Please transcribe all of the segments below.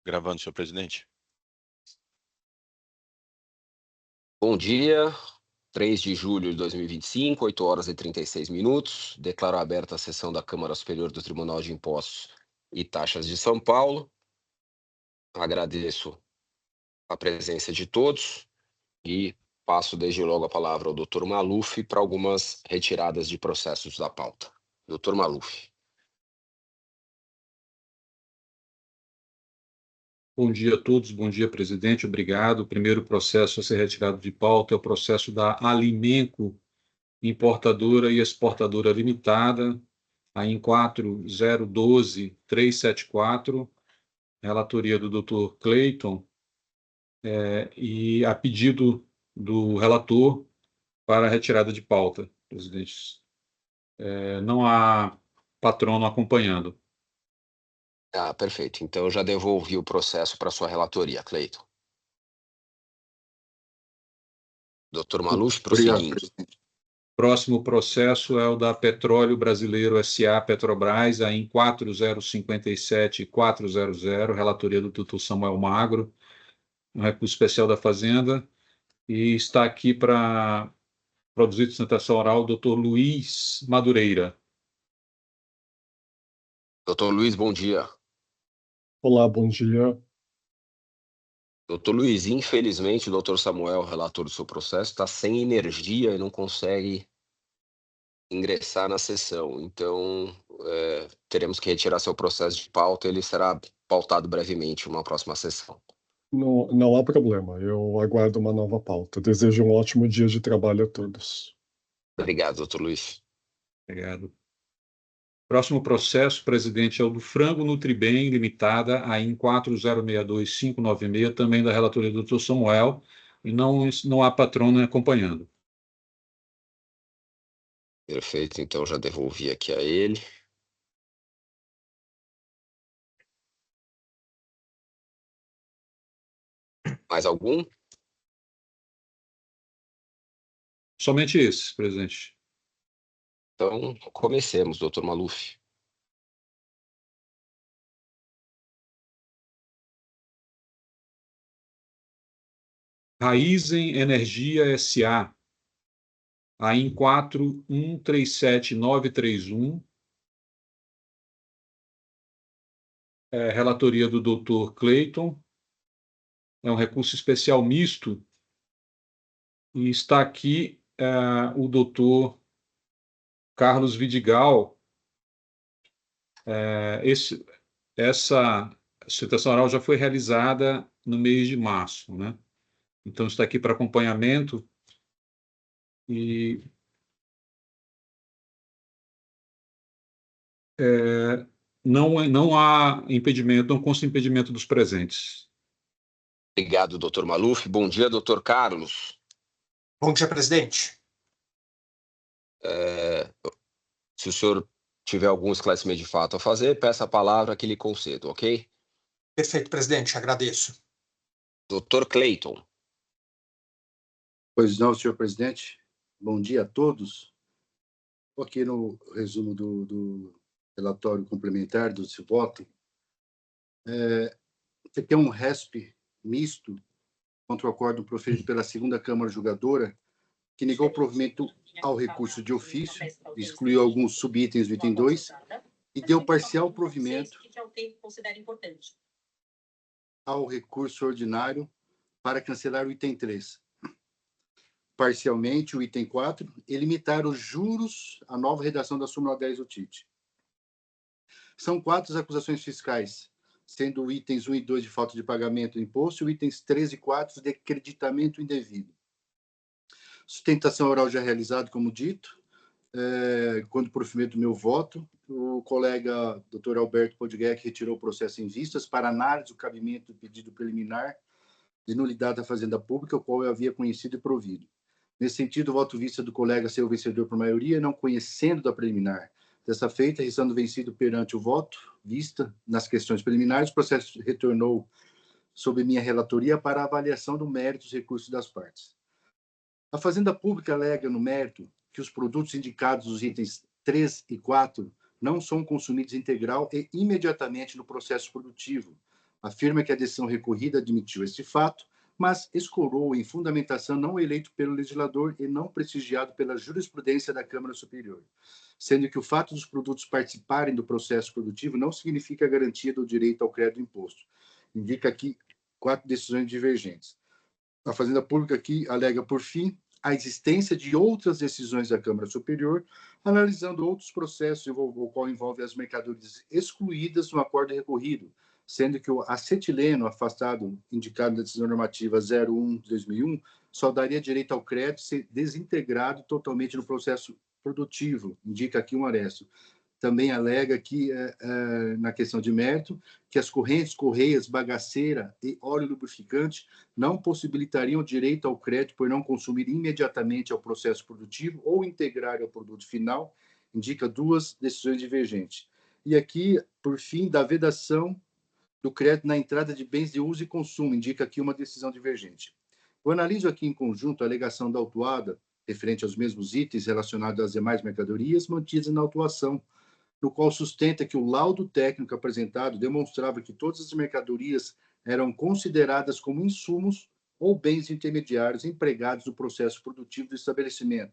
Gravando, senhor presidente. Bom dia, 3 de julho de 2025, 8 horas e 36 minutos. Declaro aberta a sessão da Câmara Superior do Tribunal de Impostos e Taxas de São Paulo. Agradeço a presença de todos e passo desde logo a palavra ao Dr. Maluf para algumas retiradas de processos da pauta. Dr. Maluf. Bom dia a todos, bom dia, presidente, obrigado. O primeiro processo a ser retirado de pauta é o processo da Alimenco Importadora e Exportadora Limitada, a IN 4012374, relatoria do Dr. Clayton, e a pedido do relator para a retirada de pauta, presidente. Não há patrono acompanhando. Perfeito. Então, eu já devolvi o processo para sua relatoria, Cleiton. Dr. Maluf, prosseguindo. Próximo processo é o da Petróleo Brasileiro S.A. Petrobras, a IN 4057400, relatoria do Dr. Samuel Magro, um recurso especial da Fazenda, e está aqui para produzir sustentação oral o Dr. Luiz Madureira. Dr. Luiz, bom dia. Olá, bom dia. Dr. Luiz, infelizmente, o Dr. Samuel, relator do seu processo, está sem energia e não consegue ingressar na sessão. Então, teremos que retirar seu processo de pauta. Ele será pautado brevemente em uma próxima sessão. Não há problema, eu aguardo uma nova pauta. Desejo um ótimo dia de trabalho a todos. Obrigado, Dr. Luiz. Obrigado. Próximo processo, presidente, é o do Frango Nutribem Limitada, a IN 4062596, também da relatoria do Dr. Samuel, e não há patrono acompanhando. Perfeito, então já devolvi aqui a ele. Mais algum? Somente esse, presidente. Então, comecemos, Dr. Maluf. Raizen Energia S.A., a IN 4137931, relatoria do Dr. Clayton, é um recurso especial misto, e está aqui o Dr. Carlos Vidigal. Essa sustentação oral já foi realizada no mês de março, né? Então, está aqui para acompanhamento e não há impedimento, não consta impedimento dos presentes. Obrigado, Dr. Maluf. Bom dia, Dr. Carlos. Bom dia, presidente. Se o senhor tiver algum esclarecimento de fato a fazer, peça a palavra que lhe concedo, ok? Perfeito, presidente, agradeço. Dr. Clayton. Pois não, senhor presidente. Bom dia a todos. Estou aqui no resumo do relatório complementar do seu voto. Você tem um RESP misto contra o acordo proferido pela segunda Câmara Julgadora, que negou o provimento ao recurso de ofício, excluiu alguns subitens do item 2 e deu parcial provimento ao recurso ordinário para cancelar o item 3. Parcialmente o item 4 e limitar os juros à nova redação da súmula 10 do TIT. São 4 as acusações fiscais, sendo itens 1 e 2 de falta de pagamento do imposto e itens 3 e 4 de creditamento indevido. Sustentação oral já realizada, como dito. Quando profimento do meu voto, o colega Dr. Alberto Podgec retirou o processo em vistas para análise do cabimento do pedido preliminar de nulidade da Fazenda Pública, o qual eu havia conhecido e provido. Nesse sentido, o voto vista do colega ser o vencedor por maioria, não conhecendo da preliminar. Dessa feita, restando vencido perante o voto vista nas questões preliminares, o processo retornou sob minha relatoria para avaliação do mérito dos recursos das partes. A Fazenda Pública alega no mérito que os produtos indicados nos itens 3 e 4 não são consumidos integral e imediatamente no processo produtivo, Afirma que a decisão recorrida admitiu este fato, mas escorou em fundamentação não eleito pelo legislador e não prestigiado pela jurisprudência da Câmara Superior, sendo que o fato dos produtos participarem do processo produtivo não significa a garantia do direito ao crédito imposto. Indica aqui 4 decisões divergentes. A Fazenda Pública aqui alega, por fim, a existência de outras decisões da Câmara Superior, analisando outros processos, o qual envolve as mercadorias excluídas no acordo recorrido, sendo que o acetileno, afastado, indicado na decisão normativa 01/2001, só daria direito ao crédito se desintegrado totalmente no processo produtivo, indica aqui um aresto. Também alega aqui, na questão de mérito, que as correntes, correias, bagaceira e óleo lubrificante não possibilitariam o direito ao crédito por não consumir imediatamente ao processo produtivo ou integrar ao produto final, indica 2 decisões divergentes. E aqui, por fim, da vedação do crédito na entrada de bens de uso e consumo, indica aqui uma decisão divergente. Eu analiso aqui em conjunto a alegação da autuada, referente aos mesmos itens relacionados às demais mercadorias mantidas na autuação, no qual sustenta que o laudo técnico apresentado demonstrava que todas as mercadorias eram consideradas como insumos ou bens intermediários empregados no processo produtivo do estabelecimento.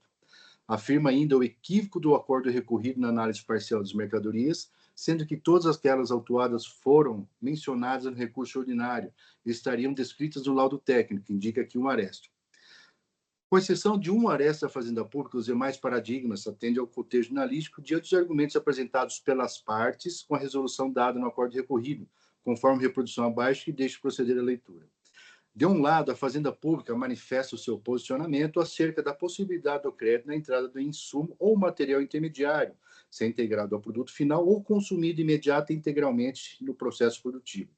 Afirma ainda o equívoco do acordo recorrido na análise parcial das mercadorias, sendo que todas aquelas autuadas foram mencionadas no recurso ordinário e estariam descritas no laudo técnico, que indica aqui um aresto. Com exceção de um aresto da Fazenda Pública, os demais paradigmas atendem ao cotejo analítico diante dos argumentos apresentados pelas partes com a resolução dada no acordo recorrido, conforme reprodução abaixo, que deixe proceder a leitura. De um lado, a Fazenda Pública manifesta o seu posicionamento acerca da possibilidade do crédito na entrada do insumo ou material intermediário, ser integrado ao produto final ou consumido imediata e integralmente no processo produtivo.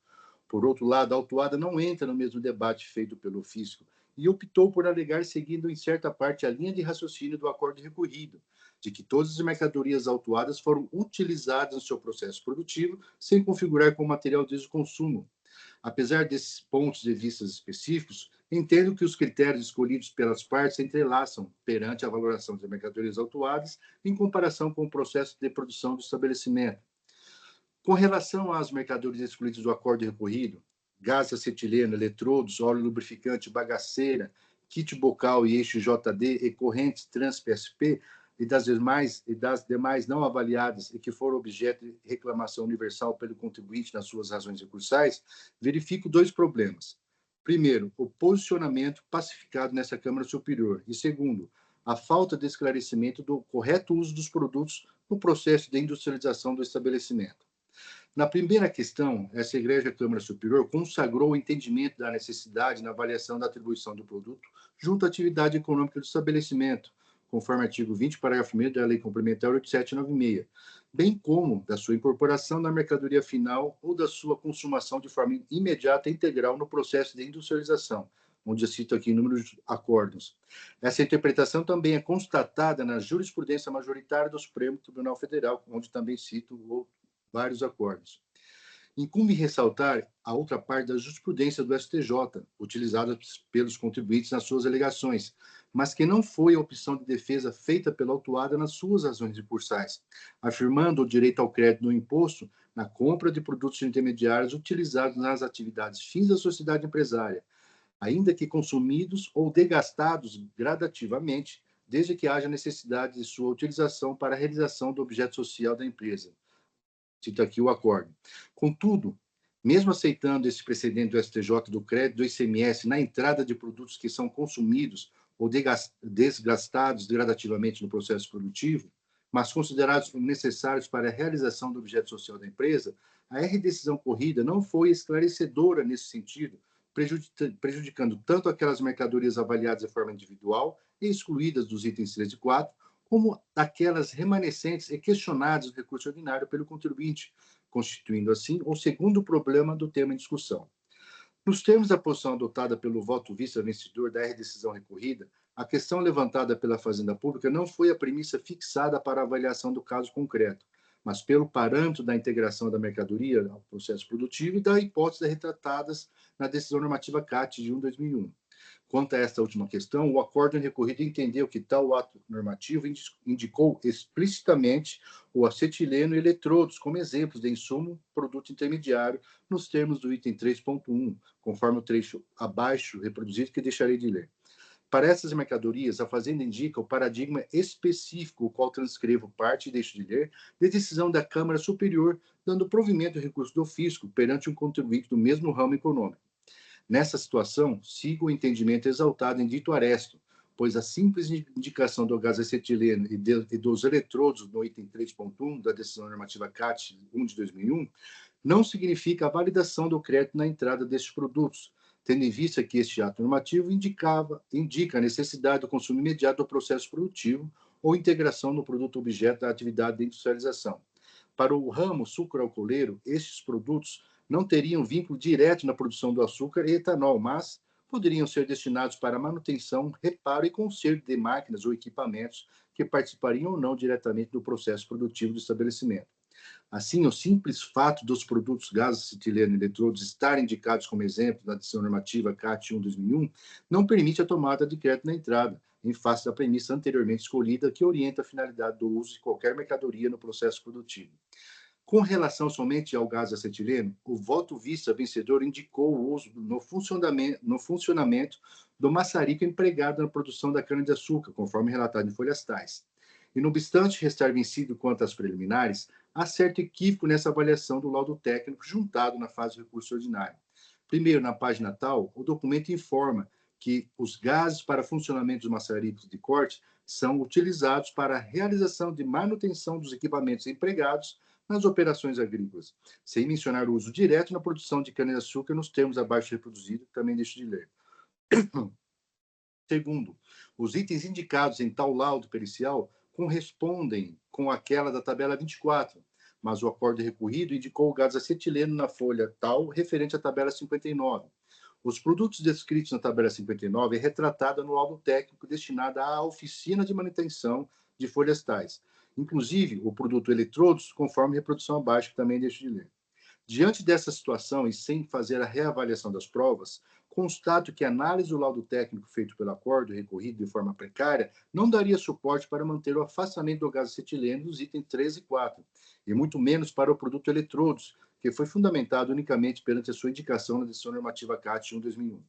Por outro lado, a autuada não entra no mesmo debate feito pelo ofício e optou por alegar, seguindo em certa parte a linha de raciocínio do acordo recorrido, de que todas as mercadorias autuadas foram utilizadas no seu processo produtivo sem configurar como material de uso e consumo. Apesar desses pontos de vista específicos, entendo que os critérios escolhidos pelas partes se entrelaçam perante a valoração das mercadorias autuadas em comparação com o processo de produção do estabelecimento. Com relação às mercadorias excluídas do acordo recorrido, gás acetileno, eletrodos, óleo lubrificante, bagaceira, kit bocal e eixo JD e correntes trans-PSP e das demais não avaliadas e que foram objeto de reclamação universal pelo contribuinte nas suas razões recursais, verifico 2 problemas. Primeiro, o posicionamento pacificado nessa Câmara Superior. E segundo, a falta de esclarecimento do correto uso dos produtos no processo de industrialização do estabelecimento. Na primeira questão, essa Igreja Câmara Superior consagrou o entendimento da necessidade na avaliação da atribuição do produto junto à atividade econômica do estabelecimento, conforme artigo 20, parágrafo 1º da Lei Complementar 8796, bem como da sua incorporação na mercadoria final ou da sua consumação de forma imediata e integral no processo de industrialização, onde eu cito aqui inúmeros acordos. Essa interpretação também é constatada na jurisprudência majoritária do Supremo Tribunal Federal, onde também cito vários acordos. Incumbe ressaltar a outra parte da jurisprudência do STJ, utilizada pelos contribuintes nas suas alegações, mas que não foi a opção de defesa feita pela autuada nas suas razões recursais, afirmando o direito ao crédito no imposto na compra de produtos intermediários utilizados nas atividades fins da sociedade empresária, ainda que consumidos ou degastados gradativamente, desde que haja necessidade de sua utilização para a realização do objeto social da empresa. Cito aqui o acordo. Contudo, mesmo aceitando esse precedente do STJ do crédito do ICMS na entrada de produtos que são consumidos ou desgastados gradativamente no processo produtivo, mas considerados como necessários para a realização do objeto social da empresa, a R-decisão corrida não foi esclarecedora nesse sentido, prejudicando tanto aquelas mercadorias avaliadas de forma individual e excluídas dos itens 3 e 4, como aquelas remanescentes e questionadas no recurso ordinário pelo contribuinte, constituindo, assim, o segundo problema do tema em discussão. Nos termos da posição adotada pelo voto vista-vencedor da R-decisão recorrida, a questão levantada pela Fazenda Pública não foi a premissa fixada para a avaliação do caso concreto, mas pelo parâmetro da integração da mercadoria ao processo produtivo e da hipótese retratadas na decisão normativa CAT de 1/2001. Quanto a esta última questão, o acórdão recorrido entendeu que tal ato normativo indicou explicitamente o acetileno e eletrodos como exemplos de insumo produto intermediário nos termos do item 3.1, conforme o trecho abaixo reproduzido que deixarei de ler. Para essas mercadorias, a Fazenda indica o paradigma específico, o qual transcrevo parte e deixo de ler, de decisão da Câmara Superior, dando provimento ao recurso do fisco perante um contribuinte do mesmo ramo econômico. Nessa situação, sigo o entendimento exaltado em dito aresto, pois a simples indicação do gás acetileno e dos eletrodos no item 3.1 da decisão normativa CAT 1 de 2001 não significa a validação do crédito na entrada destes produtos, tendo em vista que este ato normativo indica a necessidade do consumo imediato do processo produtivo ou integração no produto objeto da atividade de industrialização. Para o ramo sucroalcooleiro, estes produtos não teriam vínculo direto na produção do açúcar e etanol, mas poderiam ser destinados para manutenção, reparo e conserto de máquinas ou equipamentos que participariam ou não diretamente do processo produtivo do estabelecimento. Assim, o simples fato dos produtos gás acetileno e eletrodos estarem indicados como exemplo na decisão normativa CAT 1/2001 não permite a tomada de crédito na entrada, em face da premissa anteriormente escolhida que orienta a finalidade do uso de qualquer mercadoria no processo produtivo. Com relação somente ao gás acetileno, o voto vista vencedor indicou o uso no funcionamento do maçarico empregado na produção da cana-de-açúcar, conforme relatado em folhas tais. E, não obstante restar vencido quanto às preliminares, há certo equívoco nessa avaliação do laudo técnico juntado na fase de recurso ordinário. Primeiro, na página tal, o documento informa que os gases para funcionamento dos maçaricos de corte são utilizados para a realização de manutenção dos equipamentos empregados nas operações agrícolas, sem mencionar o uso direto na produção de cana-de-açúcar nos termos abaixo reproduzidos, que também deixo de ler. Segundo, os itens indicados em tal laudo pericial correspondem com aquela da tabela 24, mas o acórdão recorrido indicou o gás acetileno na folha tal referente à tabela 59. Os produtos descritos na tabela 59 é retratada no laudo técnico destinado à oficina de manutenção de folhas tais, inclusive o produto eletrodos, conforme reprodução abaixo, que também deixo de ler. Diante dessa situação e sem fazer a reavaliação das provas, constato que a análise do laudo técnico feito pelo acórdão recorrido de forma precária não daria suporte para manter o afastamento do gás acetileno dos itens 3 e 4, e muito menos para o produto eletrodos, que foi fundamentado unicamente perante a sua indicação na decisão normativa CAT 1/2001.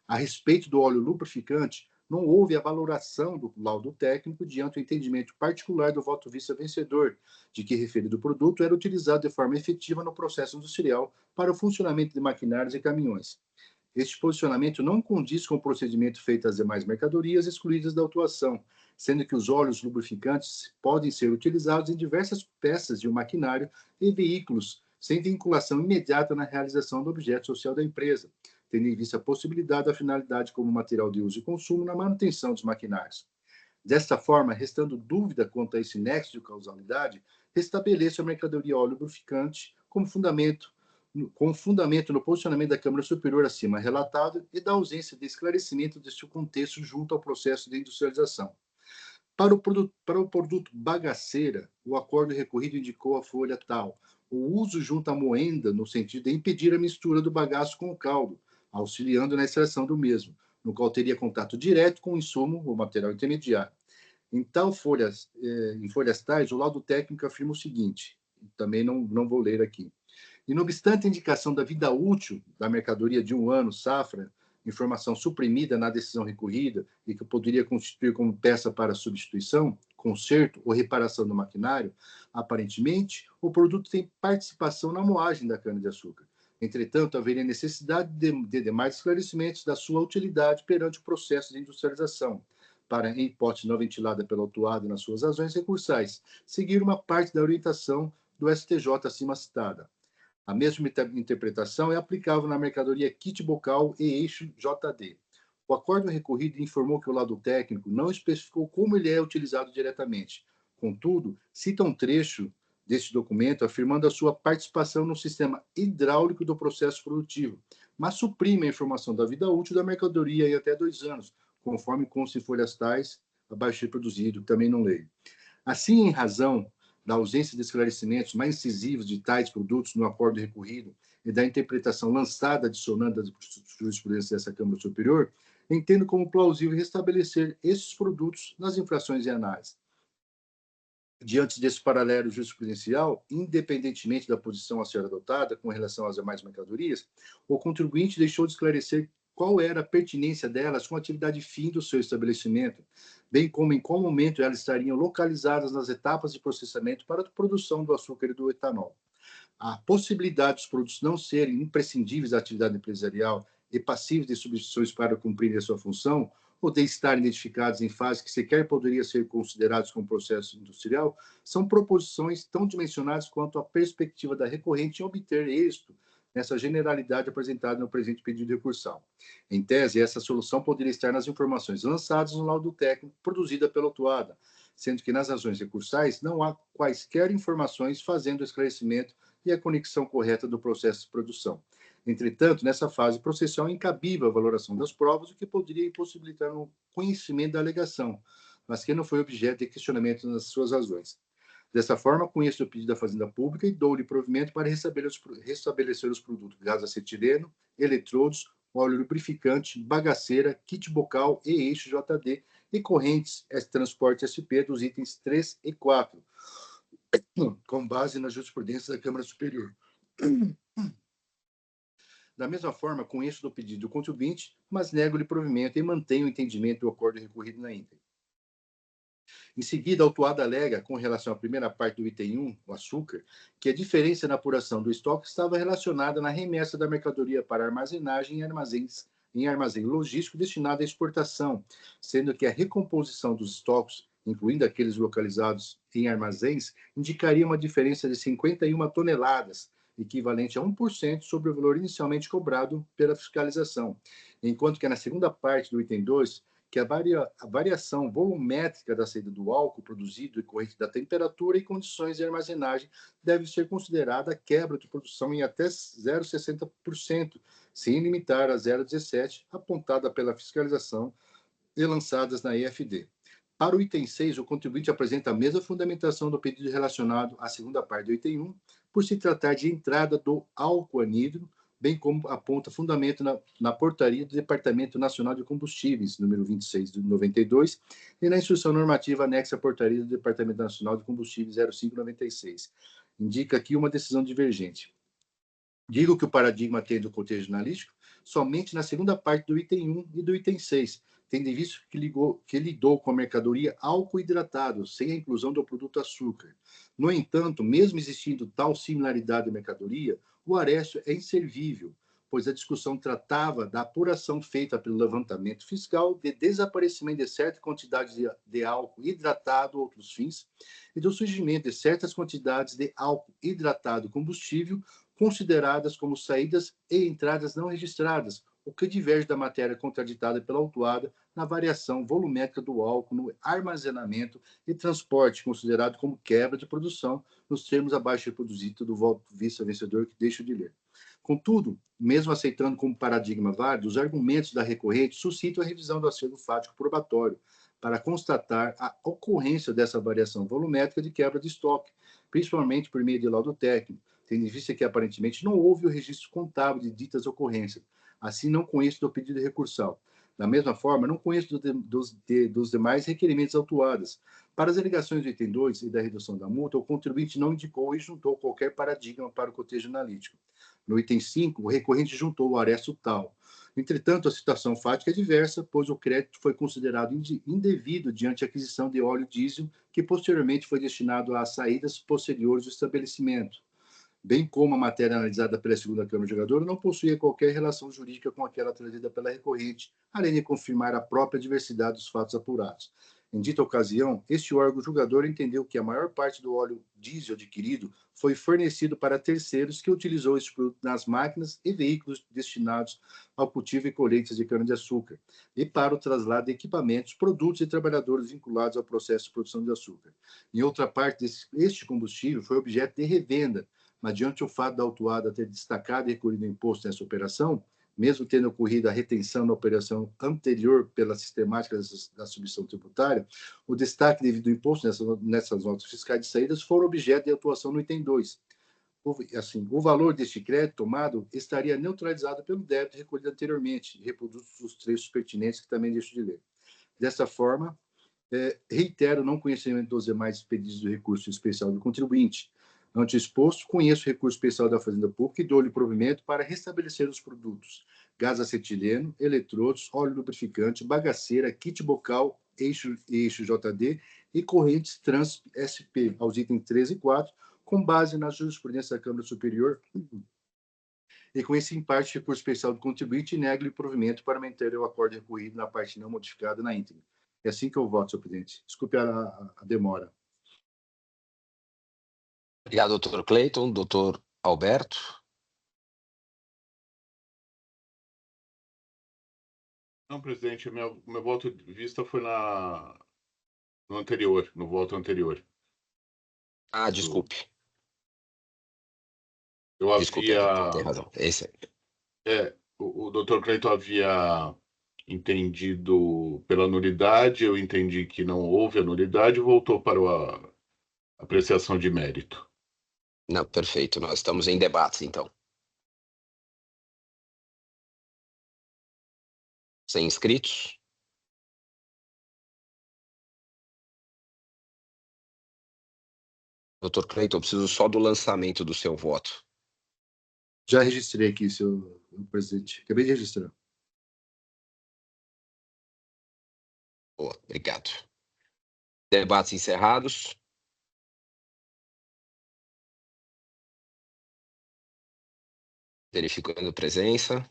A respeito do óleo lubrificante, não houve a valoração do laudo técnico diante do entendimento particular do voto vista vencedor, de que referido produto era utilizado de forma efetiva no processo industrial para o funcionamento de maquinários e caminhões. Este posicionamento não condiz com o procedimento feito às demais mercadorias excluídas da autuação, sendo que os óleos lubrificantes podem ser utilizados em diversas peças de um maquinário e veículos, sem vinculação imediata na realização do objeto social da empresa, tendo em vista a possibilidade da finalidade como material de uso e consumo na manutenção dos maquinários. Desta forma, restando dúvida quanto a esse nexo de causalidade, restabeleço a mercadoria óleo lubrificante com fundamento no posicionamento da Câmara Superior acima relatado e da ausência de esclarecimento deste contexto junto ao processo de industrialização. Para o produto bagaceira, o acórdão recorrido indicou a folha tal, o uso junto à moenda no sentido de impedir a mistura do bagaço com o caldo, auxiliando na extração do mesmo, no qual teria contato direto com o insumo ou material intermediário. Em folhas tais, o laudo técnico afirma o seguinte, também não vou ler aqui. E, não obstante a indicação da vida útil da mercadoria de 1 ano, safra, informação suprimida na decisão recorrida e que poderia constituir como peça para substituição, conserto ou reparação do maquinário, aparentemente, o produto tem participação na moagem da cana-de-açúcar. Entretanto, haveria necessidade de demais esclarecimentos da sua utilidade perante o processo de industrialização, para, em hipótese não ventilada pela autuada nas suas razões recursais, seguir uma parte da orientação do STJ acima citada. A mesma interpretação é aplicável na mercadoria kit bocal e eixo JD. O acórdão recorrido informou que o laudo técnico não especificou como ele é utilizado diretamente. Contudo, cita um trecho deste documento afirmando a sua participação no sistema hidráulico do processo produtivo, mas suprime a informação da vida útil da mercadoria em até 2 anos, conforme consta em folhas tais, abaixo reproduzido, também não leio. Assim, em razão da ausência de esclarecimentos mais incisivos de tais produtos no acórdão recorrido e da interpretação lançada adicionando a jurisprudência dessa Câmara Superior, entendo como plausível restabelecer esses produtos nas infrações em análise. Diante desse paralelo jurisprudencial, independentemente da posição a ser adotada com relação às demais mercadorias, o contribuinte deixou de esclarecer qual era a pertinência delas com a atividade fim do seu estabelecimento, bem como em qual momento elas estariam localizadas nas etapas de processamento para a produção do açúcar e do etanol. A possibilidade dos produtos não serem imprescindíveis à atividade empresarial e passíveis de substituições para cumprirem a sua função, ou de estarem identificados em fase que sequer poderia ser considerados como processo industrial, são proposições tão dimensionadas quanto a perspectiva da recorrente em obter êxito nessa generalidade apresentada no presente pedido recursal. Em tese, essa solução poderia estar nas informações lançadas no laudo técnico produzida pela autuada, sendo que nas razões recursais não há quaisquer informações fazendo o esclarecimento e a conexão correta do processo de produção. Entretanto, nessa fase processual, é incabível a valoração das provas, o que poderia impossibilitar o conhecimento da alegação, mas que não foi objeto de questionamento nas suas razões. Dessa forma, conheço o pedido da Fazenda Pública e dou-lhe provimento para restabelecer os produtos gás acetileno, eletrodos, óleo lubrificante, bagaceira, kit bocal e eixo JD e correntes transporte SP dos itens 3 e 4, com base na jurisprudência da Câmara Superior. Da mesma forma, conheço do pedido do contribuinte, mas nego-lhe provimento e mantenho o entendimento do acordo recorrido na íntegra. Em seguida, a autuada alega, com relação à primeira parte do item 1, o açúcar, que a diferença na apuração do estoque estava relacionada na remessa da mercadoria para armazenagem em armazém logístico destinado à exportação, sendo que a recomposição dos estoques, incluindo aqueles localizados em armazéns, indicaria uma diferença de 51 toneladas, equivalente a 1% sobre o valor inicialmente cobrado pela fiscalização, enquanto que na segunda parte do item 2, que a variação volumétrica da saída do álcool produzido decorrente da temperatura e condições de armazenagem deve ser considerada a quebra de produção em até 0,60%, sem limitar a 0,17%, apontada pela fiscalização e lançadas na EFD. Para o item 6, o contribuinte apresenta a mesma fundamentação do pedido relacionado à segunda parte do item 1, por se tratar de entrada do álcool anidro, bem como aponta fundamento na portaria do Departamento Nacional de Combustíveis, número 26 de 92, e na instrução normativa anexa à portaria do Departamento Nacional de Combustíveis 0596. Indica aqui uma decisão divergente. Digo que o paradigma tem do cotejo analítico somente na segunda parte do item 1 e do item 6, tendo em vista que lidou com a mercadoria álcool hidratado, sem a inclusão do produto açúcar. No entanto, mesmo existindo tal similaridade de mercadoria, o aresto é inservível, pois a discussão tratava da apuração feita pelo levantamento fiscal de desaparecimento de certa quantidade de álcool hidratado ou outros fins e do surgimento de certas quantidades de álcool hidratado combustível consideradas como saídas e entradas não registradas, o que diverge da matéria contraditada pela autuada na variação volumétrica do álcool no armazenamento e transporte, considerado como quebra de produção, nos termos abaixo reproduzidos do voto vice-vencedor, que deixo de ler. Contudo, mesmo aceitando como paradigma válido, os argumentos da recorrente suscitam a revisão do acervo fático probatório, para constatar a ocorrência dessa variação volumétrica de quebra de estoque, principalmente por meio de laudo técnico, tendo em vista que aparentemente não houve o registro contábil de ditas ocorrências. Assim, não conheço do pedido recursal. Da mesma forma, não conheço dos demais requerimentos autuados. Para as alegações do item 2 e da redução da multa, o contribuinte não indicou e juntou qualquer paradigma para o cotejo analítico. No item 5, o recorrente juntou o aresto tal. Entretanto, a situação fática é diversa, pois o crédito foi considerado indevido diante a aquisição de óleo diesel, que posteriormente foi destinado às saídas posteriores do estabelecimento, bem como a matéria analisada pela segunda Câmara Julgadora não possuía qualquer relação jurídica com aquela trazida pela recorrente, além de confirmar a própria diversidade dos fatos apurados. Em dita ocasião, este órgão julgador entendeu que a maior parte do óleo diesel adquirido foi fornecido para terceiros que utilizou este produto nas máquinas e veículos destinados ao cultivo e colheitas de cana-de-açúcar e para o traslado de equipamentos, produtos e trabalhadores vinculados ao processo de produção de açúcar. Em outra parte, este combustível foi objeto de revenda, mas diante o fato da autuada ter destacado e recolhido o imposto nessa operação, mesmo tendo ocorrido a retenção da operação anterior pela sistemática da submissão tributária, o destaque devido ao imposto nessas notas fiscais de saídas foram objeto de atuação no item 2. assim, o valor deste crédito tomado estaria neutralizado pelo débito recolhido anteriormente, e reproduz os trechos pertinentes que também deixo de ler. Dessa forma, reitero o não conhecimento dos demais pedidos do recurso especial do contribuinte. Ante exposto, conheço o recurso especial da Fazenda Pública e dou-lhe provimento para restabelecer os produtos: gás acetileno, eletrodos, óleo lubrificante, bagaceira, kit bocal, eixo JD e correntes trans SP, aos itens 3 e 4, com base na jurisprudência da Câmara Superior, e com esse em parte recurso especial do contribuinte, nego-lhe provimento para manter o acordo recorrido na parte não modificada na íntegra. É assim que eu voto, senhor presidente. Desculpe a demora. Obrigado, doutor Cleiton. Doutor Alberto. Não, presidente, meu voto de vista foi no anterior, no voto anterior. Ah, desculpe. Eu Desculpe, havia... tem razão. Esse aí. O doutor Cleiton havia entendido pela nulidade, eu entendi que não houve a nulidade e voltou para a apreciação de mérito. Não, perfeito. Nós estamos em debates, então. Sem inscritos? Doutor Cleiton, eu preciso só do lançamento do seu voto. Já registrei aqui, senhor presidente. Acabei de registrar. Boa, obrigado. Debates encerrados. Verificando presença.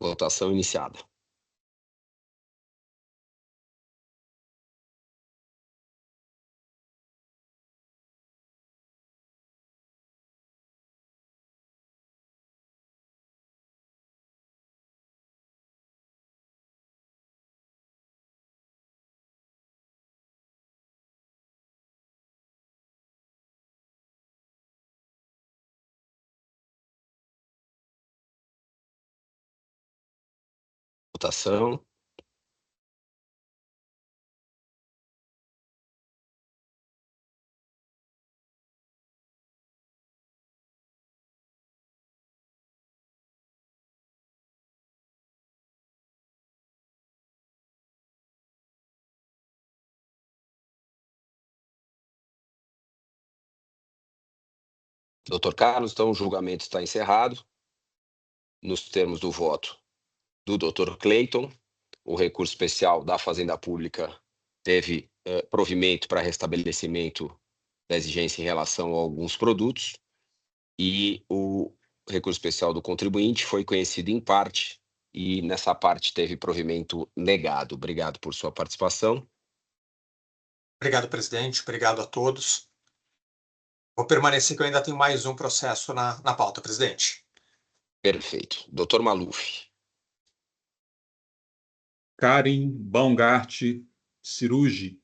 Votação iniciada. Votação. Doutor Carlos, então o julgamento está encerrado. Nos termos do voto do doutor Cleiton, o recurso especial da Fazenda Pública teve provimento para restabelecimento da exigência em relação a alguns produtos e o recurso especial do contribuinte foi conhecido em parte e nessa parte teve provimento negado. Obrigado por sua participação. Obrigado, presidente. Obrigado a todos. Vou permanecer que eu ainda tenho mais um processo na pauta, presidente. Perfeito. Doutor Maluf. Karen Baumgart Cirugi,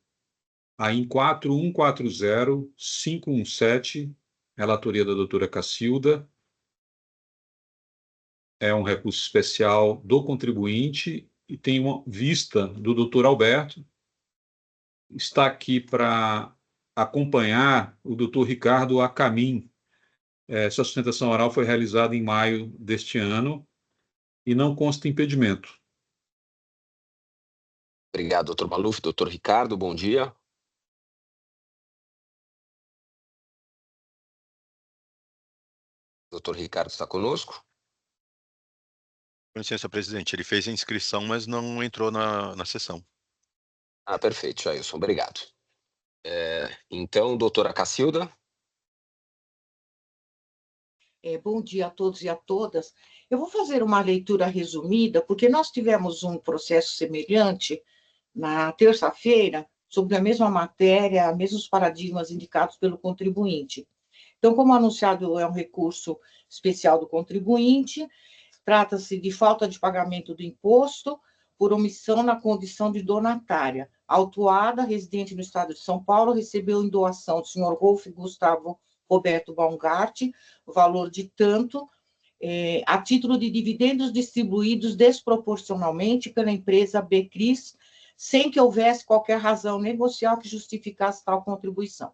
AIN 4140517, relatoria da doutora Cacilda. É um recurso especial do contribuinte e tem uma vista do doutor Alberto. Está aqui para acompanhar o doutor Ricardo Acamin. Sua sustentação oral foi realizada em maio deste ano e não consta impedimento. Obrigado, doutor Maluf. Doutor Ricardo, bom dia. Doutor Ricardo está conosco? Com licença, presidente. Ele fez a inscrição, mas não entrou na sessão. Ah, perfeito, Jailson. Obrigado. Então, doutora Cacilda. Bom dia a todos e a todas. Eu vou fazer uma leitura resumida, porque nós tivemos um processo semelhante na terça-feira, sobre a mesma matéria, mesmos paradigmas indicados pelo contribuinte. Então, como anunciado, é um recurso especial do contribuinte, trata-se de falta de pagamento do imposto por omissão na condição de donatária. A autuada, residente no estado de São Paulo, recebeu em doação do senhor Rolf Gustavo Roberto Baumgart, valor de tanto, a título de dividendos distribuídos desproporcionalmente pela empresa Becris, sem que houvesse qualquer razão negocial que justificasse tal contribuição.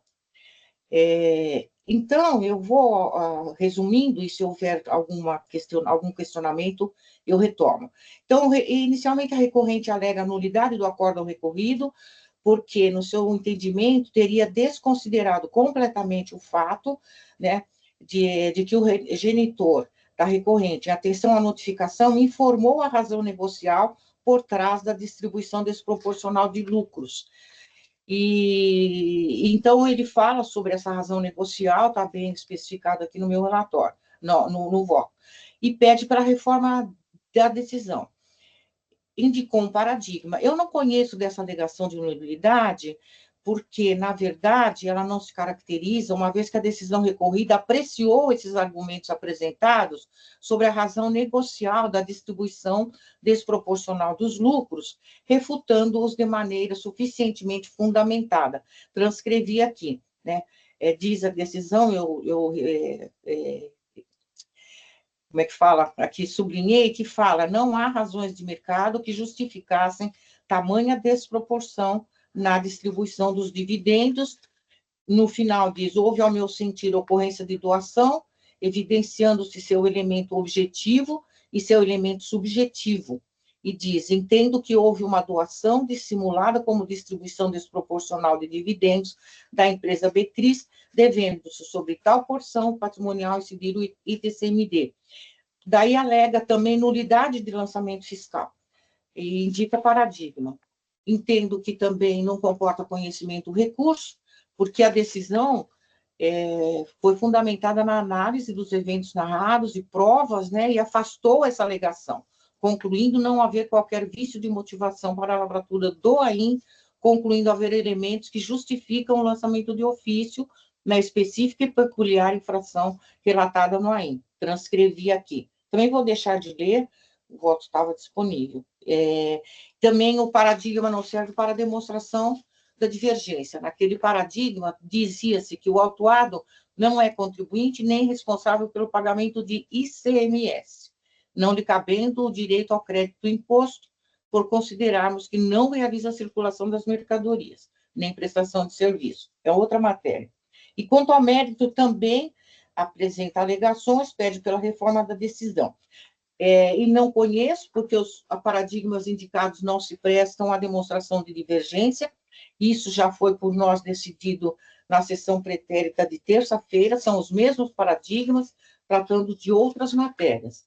Então, eu vou resumindo, e se houver algum questionamento, eu retomo. Então, inicialmente, a recorrente alega a nulidade do acórdão recorrido, porque, no seu entendimento, teria desconsiderado completamente o fato, né, de que o genitor da recorrente, em atenção à notificação, informou a razão negocial por trás da distribuição desproporcional de lucros. E então ele fala sobre essa razão negocial, está bem especificado aqui no meu relatório, no voto, e pede para a reforma da decisão. Indicou um paradigma. Eu não conheço dessa alegação de nulidade, porque, na verdade, ela não se caracteriza, uma vez que a decisão recorrida apreciou esses argumentos apresentados sobre a razão negocial da distribuição desproporcional dos lucros, refutando-os de maneira suficientemente fundamentada. Transcrevi aqui, né? Diz a decisão, como é que fala? Aqui sublinhei que fala, não há razões de mercado que justificassem tamanha desproporção na distribuição dos dividendos. No final diz, houve, ao meu sentir, ocorrência de doação, evidenciando-se seu elemento objetivo e seu elemento subjetivo. E diz, entendo que houve uma doação dissimulada como distribuição desproporcional de dividendos da empresa Becris, devendo-se sobre tal porção patrimonial incidir o ITCMD. Daí alega também nulidade de lançamento fiscal e indica paradigma. Entendo que também não comporta conhecimento do recurso, porque a decisão foi fundamentada na análise dos eventos narrados e provas, né, e afastou essa alegação, concluindo não haver qualquer vício de motivação para a lavratura do AIM, concluindo haver elementos que justificam o lançamento de ofício na específica e peculiar infração relatada no AIM. Transcrevi aqui. Também vou deixar de ler, o voto estava disponível. Também o paradigma não serve para demonstração da divergência. Naquele paradigma, dizia-se que o autuado não é contribuinte nem responsável pelo pagamento de ICMS, não lhe cabendo o direito ao crédito do imposto, por considerarmos que não realiza a circulação das mercadorias, nem prestação de serviço. É outra matéria. E quanto ao mérito, também apresenta alegações, pede pela reforma da decisão. E não conheço, porque os paradigmas indicados não se prestam à demonstração de divergência. Isso já foi por nós decidido na sessão pretérita de terça-feira, são os mesmos paradigmas, tratando de outras matérias.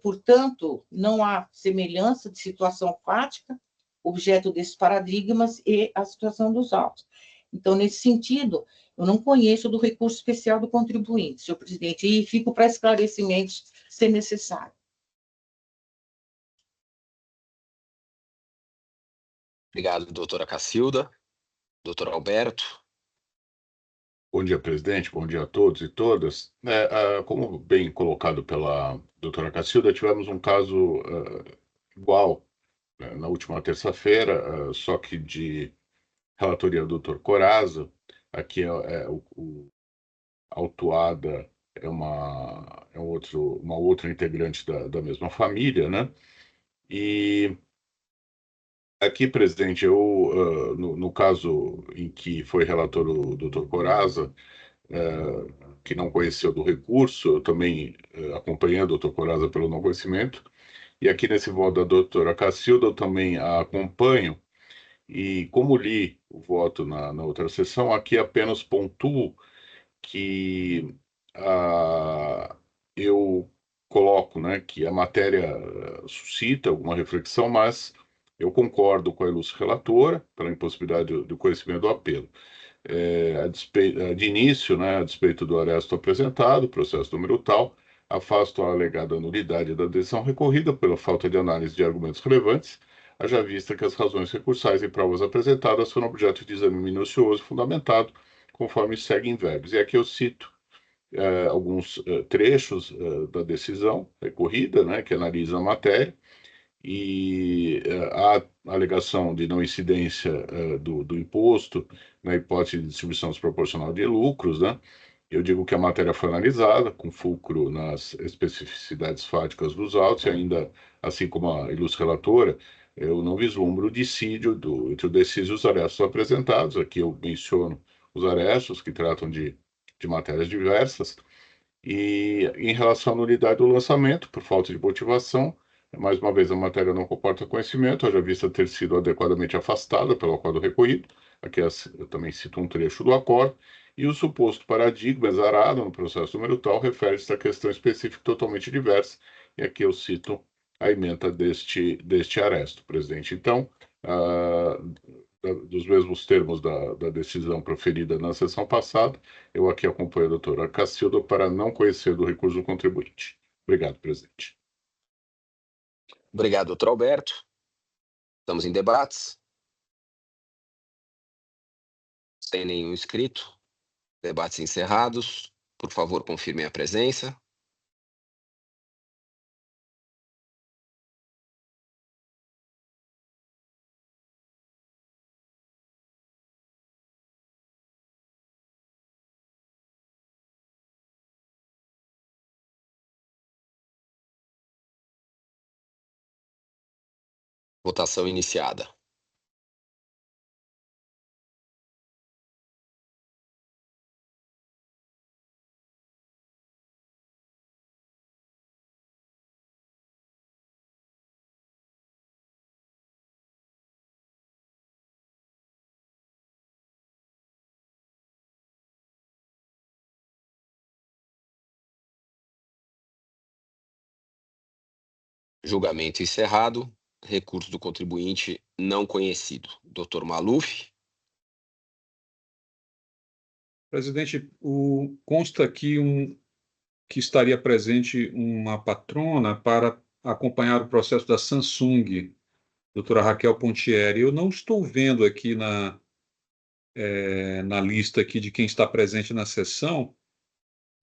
Portanto, não há semelhança de situação fática, objeto desses paradigmas, e a situação dos autos. Então, nesse sentido, eu não conheço do recurso especial do contribuinte, senhor presidente, e fico para esclarecimentos, se necessário. Obrigado, doutora Cacilda. Doutor Alberto. Bom dia, presidente. Bom dia a todos e todas. Como bem colocado pela doutora Cacilda, tivemos um caso igual na última terça-feira, só que de relatoria do doutor Corazza. Aqui o autuada é uma outra integrante da mesma família, né? E aqui, presidente, eu, no caso em que foi relator o doutor Corazza, que não conheceu do recurso, eu também acompanhei o doutor Corazza pelo não conhecimento, e aqui nesse voto da doutora Cacilda eu também a acompanho, e como li o voto na outra sessão, aqui apenas pontuo que eu coloco, né, que a matéria suscita alguma reflexão, mas eu concordo com a ilustre relatora pela impossibilidade do conhecimento do apelo. De início, né, a despeito do aresto apresentado, processo número tal, afasto a alegada nulidade da decisão recorrida pela falta de análise de argumentos relevantes, haja vista que as razões recursais e provas apresentadas foram objeto de exame minucioso e fundamentado, conforme seguem verbos. E aqui eu cito alguns trechos da decisão recorrida, né, que analisa a matéria, e a alegação de não incidência do imposto na hipótese de distribuição desproporcional de lucros, né, Eu digo que a matéria foi analisada, com fulcro nas especificidades fáticas dos autos, e ainda, assim como a ilustre relatora, eu não vislumbro o dissídio entre o deciso e os arestos apresentados. Aqui eu menciono os arestos, que tratam de matérias diversas, e em relação à nulidade do lançamento, por falta de motivação, mais uma vez a matéria não comporta conhecimento, haja vista ter sido adequadamente afastada pelo acordo recorrido. Aqui eu também cito um trecho do acordo. E o suposto paradigma exarado no processo número tal refere-se a questão específica totalmente diversa. E aqui eu cito a ementa deste aresto, presidente. Então, dos mesmos termos da decisão proferida na sessão passada, eu aqui acompanho a doutora Cacilda para não conhecer do recurso do contribuinte. Obrigado, presidente. Obrigado, doutor Alberto. Estamos em debates. Sem nenhum inscrito. Debates encerrados. Por favor, confirmem a presença. Votação iniciada. Julgamento encerrado. Recurso do contribuinte não conhecido. Dr. Maluf. Presidente, consta aqui que estaria presente uma patrona para acompanhar o processo da Samsung, doutora Raquel Pontieri. Eu não estou vendo aqui na lista aqui de quem está presente na sessão.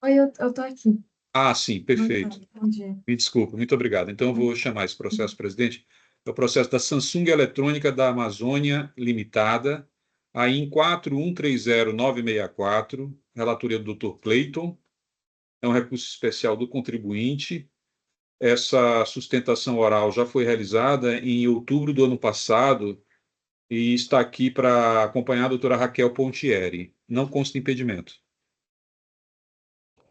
Oi, eu estou aqui. Ah, sim, perfeito. Bom dia. Me desculpe, muito obrigado. Então, eu vou chamar esse processo, presidente. É o processo da Samsung Eletrônica da Amazônia Limitada, a IN 4130964, relatoria do Dr. Clayton. É um recurso especial do contribuinte. Essa sustentação oral já foi realizada em outubro do ano passado e está aqui para acompanhar a doutora Raquel Pontieri. Não consta impedimento.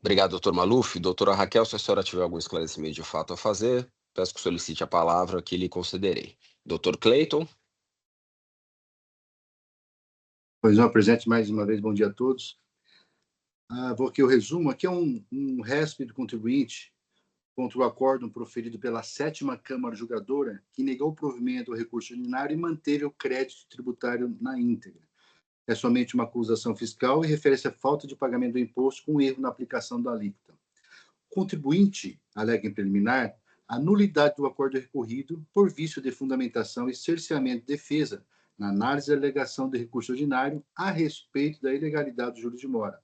Obrigado, doutor Maluf. Doutora Raquel, se a senhora tiver algum esclarecimento de fato a fazer, peço que solicite a palavra, que lhe concederei. Doutor Clayton. Pois não, presente mais uma vez, bom dia a todos. Vou aqui o resumo. Aqui é um RESP do contribuinte contra o acórdão proferido pela 7ª Câmara Julgadora, que negou o provimento ao recurso ordinário e manteve o crédito tributário na íntegra. É somente uma acusação fiscal e refere-se à falta de pagamento do imposto com erro na aplicação da alíquota. O contribuinte alega em preliminar a nulidade do acordo recorrido por vício de fundamentação e cerceamento de defesa na análise da alegação de recurso ordinário a respeito da ilegalidade dos juros de mora.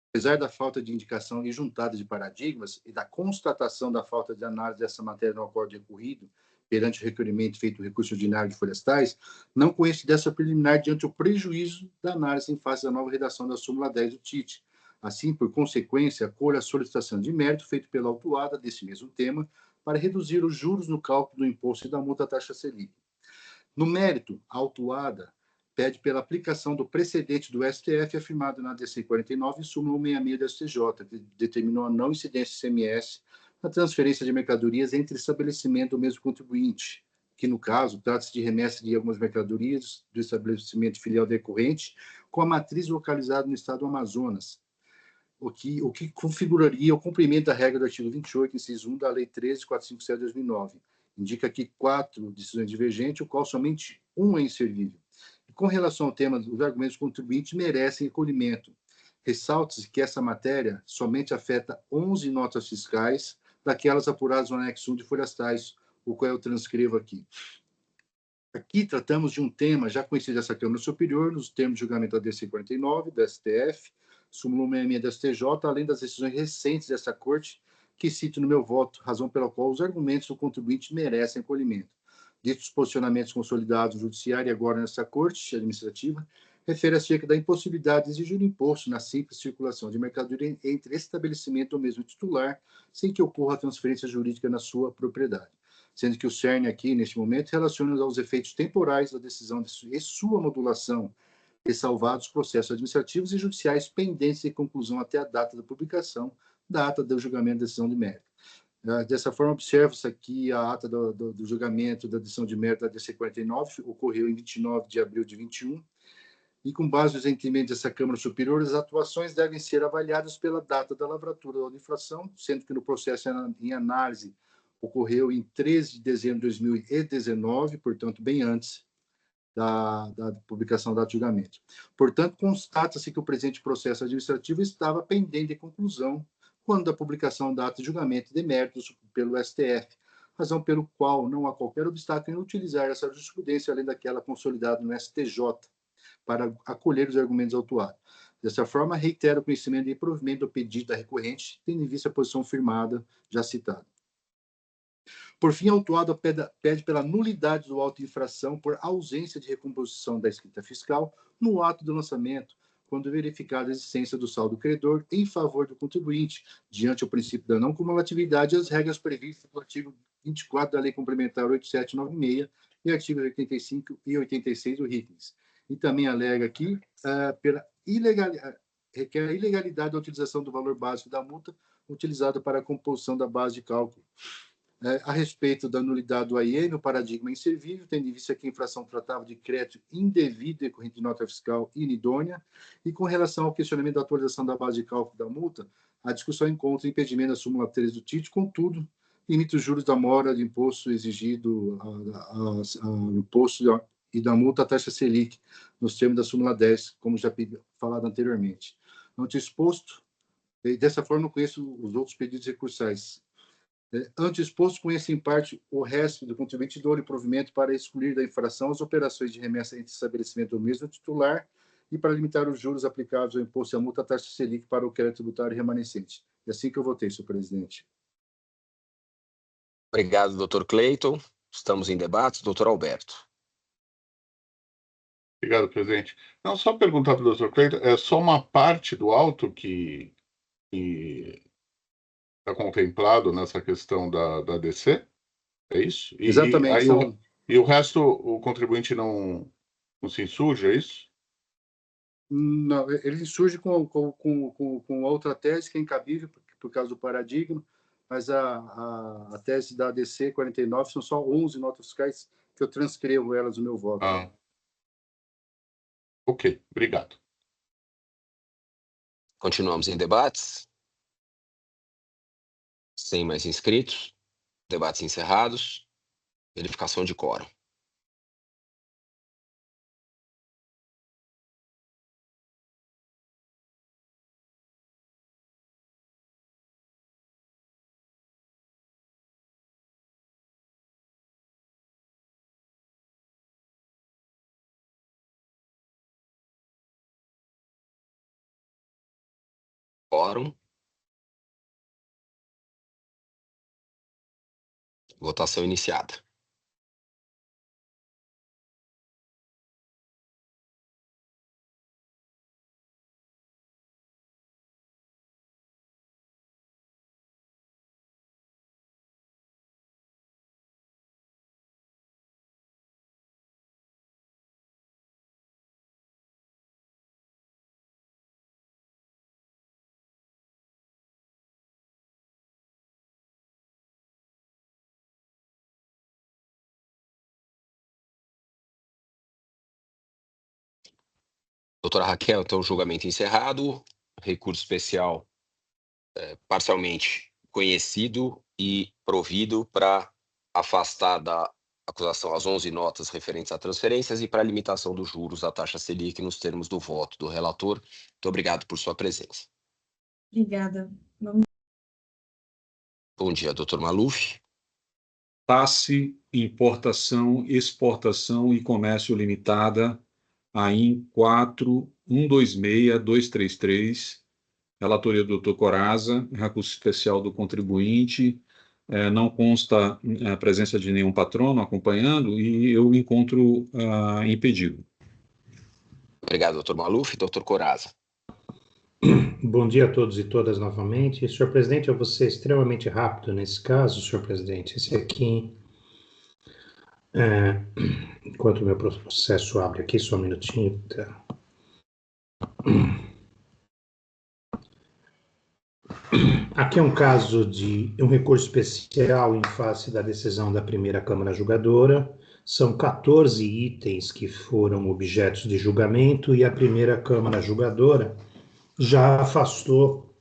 Apesar da falta de indicação e juntada de paradigmas e da constatação da falta de análise dessa matéria no acordo recorrido perante o requerimento feito no recurso ordinário de florestais, não conheço dessa preliminar diante o prejuízo da análise em face da nova redação da súmula 10 do TIT. Assim, por consequência, acolho a solicitação de mérito feita pela autuada desse mesmo tema para reduzir os juros no cálculo do imposto e da multa taxa Selic. No mérito, a autuada pede pela aplicação do precedente do STF afirmado na DC 49 e súmula 166 da STJ, que determinou a não incidência ICMS na transferência de mercadorias entre estabelecimento do mesmo contribuinte, que no caso trata-se de remessa de algumas mercadorias do estabelecimento filial decorrente com a matriz localizada no estado do Amazonas, o que configuraria o cumprimento da regra do artigo 28, inciso 1 da Lei 13.457 de 2009. Indica aqui 4 decisões divergentes, o qual somente um é inservível. E com relação ao tema, os argumentos contribuintes merecem acolhimento. Ressalta-se que essa matéria somente afeta 11 notas fiscais daquelas apuradas no anexo 1 de florestais, o qual eu transcrevo aqui. Aqui tratamos de um tema já conhecido dessa Câmara Superior, nos termos de julgamento da DC 49, da STF, súmula 166 da STJ, além das decisões recentes dessa Corte, que cito no meu voto, razão pela qual os argumentos do contribuinte merecem acolhimento. Ditos posicionamentos consolidados no Judiciário e agora nessa Corte Administrativa, refere acerca da impossibilidade de exigir o imposto na simples circulação de mercadoria entre estabelecimento ou mesmo titular, sem que ocorra a transferência jurídica na sua propriedade. Sendo que o cerne aqui, neste momento, relaciona aos efeitos temporais da decisão e sua modulação, ressalvados processos administrativos e judiciais pendentes de conclusão até a data da publicação, data do julgamento da decisão de mérito. Dessa forma, observa-se aqui a ata do julgamento da decisão de mérito da DC 49, ocorreu em 29 de abril de 21, e com base nos entendimentos dessa Câmara Superior, as atuações devem ser avaliadas pela data da lavratura da infração, sendo que no processo em análise ocorreu em 13 de dezembro de 2019, portanto, bem antes da publicação do julgamento. Portanto, constata-se que o presente processo administrativo estava pendente de conclusão quando da publicação da ata de julgamento de méritos pelo STF, razão pelo qual não há qualquer obstáculo em utilizar essa jurisprudência, além daquela consolidada no STJ, para acolher os argumentos autuados. Dessa forma, reitero o conhecimento e provimento do pedido da recorrente, tendo em vista a posição firmada já citada. Por fim, a autuada pede pela nulidade do auto de infração por ausência de recomposição da escrita fiscal no ato do lançamento, quando verificada a existência do saldo credor em favor do contribuinte, diante o princípio da não cumulatividade e as regras previstas no artigo 24 da Lei Complementar 8796 e artigos 85 e 86 do RICNES. E também alega aqui requer a ilegalidade da utilização do valor básico da multa utilizado para a composição da base de cálculo. A respeito da nulidade do AIE no paradigma inservível, tendo em vista que a infração tratava de crédito indevido decorrente de nota fiscal inidônea, e com relação ao questionamento da atualização da base de cálculo da multa, a discussão encontra impedimento da súmula 13 do TIT, contudo, limita os juros da mora de imposto exigido ao imposto e da multa à taxa Selic, nos termos da súmula 10, como já falado anteriormente. Ante exposto, dessa forma, não conheço os outros pedidos recursais. Ante exposto, conheço em parte o resto do contribuinte e provimento para excluir da infração as operações de remessa entre estabelecimento do mesmo titular e para limitar os juros aplicados ao imposto e à multa à taxa Selic para o crédito tributário remanescente. É assim que eu votei, senhor presidente. Obrigado, doutor Cleiton. Estamos em debate. Doutor Alberto. Obrigado, presidente. Não, só perguntar para o doutor Cleiton, é só uma parte do auto que está contemplado nessa questão da DC? É isso? Exatamente. E o resto, o contribuinte não se insurge, é isso? Não, ele surge com outra tese que é incabível por causa do paradigma, mas a tese da ADC 49 são só 11 notas fiscais que eu transcrevo elas no meu voto. Ok, obrigado. Continuamos em debates. Sem mais inscritos. Debates encerrados. Verificação de quórum. Quórum. Votação iniciada. Doutora Raquel, então, julgamento encerrado. Recurso especial parcialmente conhecido e provido para afastar da acusação as 11 notas referentes a transferências e para a limitação dos juros da taxa Selic nos termos do voto do relator. Muito obrigado por sua presença. Obrigada. Bom dia, doutor Maluf. TASSE, Importação, Exportação e Comércio Limitada, AIM 4126233, relatoria do doutor Corazza, recurso especial do contribuinte, não consta a presença de nenhum patrono acompanhando e eu encontro impedido. Obrigado, doutor Maluf. Doutor Corazza. Bom dia a todos e todas novamente. Senhor presidente, eu vou ser extremamente rápido nesse caso, senhor presidente. Esse aqui, enquanto o meu processo abre aqui, só um minutinho. Tá. Aqui é um caso de um recurso especial em face da decisão da primeira Câmara Julgadora. São 14 itens que foram objetos de julgamento e a primeira Câmara Julgadora já afastou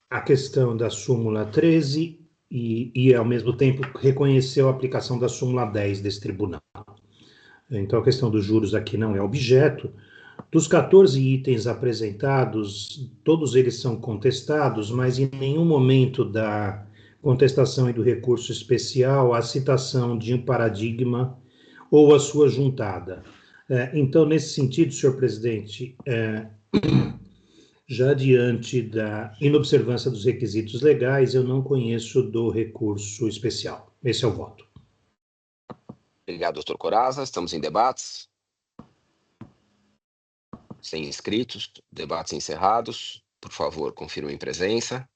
a questão da súmula 13 e, ao mesmo tempo, reconheceu a aplicação da súmula 10 desse tribunal. Então, a questão dos juros aqui não é objeto. Dos 14 itens apresentados, todos eles são contestados, mas em nenhum momento da contestação e do recurso especial há citação de um paradigma ou a sua juntada. Então, nesse sentido, senhor presidente, já diante da inobservância dos requisitos legais, eu não conheço do recurso especial. Esse é o voto. Obrigado, doutor Corazza. Estamos em debates. Sem inscritos, debates encerrados. Por favor, confirmem presença.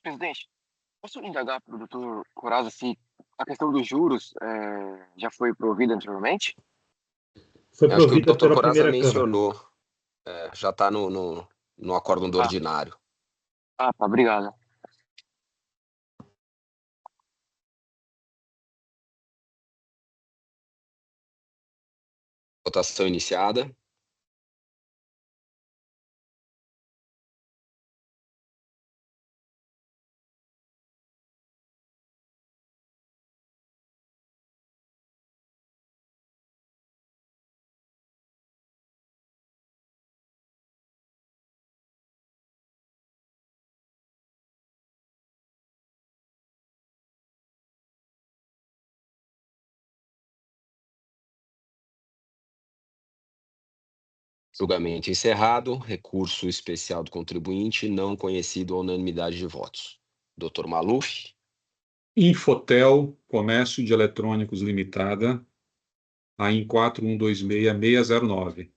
Presidente, posso indagar para o doutor Corazza se a questão dos juros já foi provida anteriormente? Foi Acho que o provida doutor pela Corazza primeira Câmara. mencionou. Já está no acórdão do ordinário. Ah, tá, obrigado. Votação iniciada. Julgamento encerrado. Recurso especial do contribuinte não conhecido a unanimidade de votos. Doutor Maluf. Infotel, Comércio de Eletrônicos Limitada, AIN 4126-609.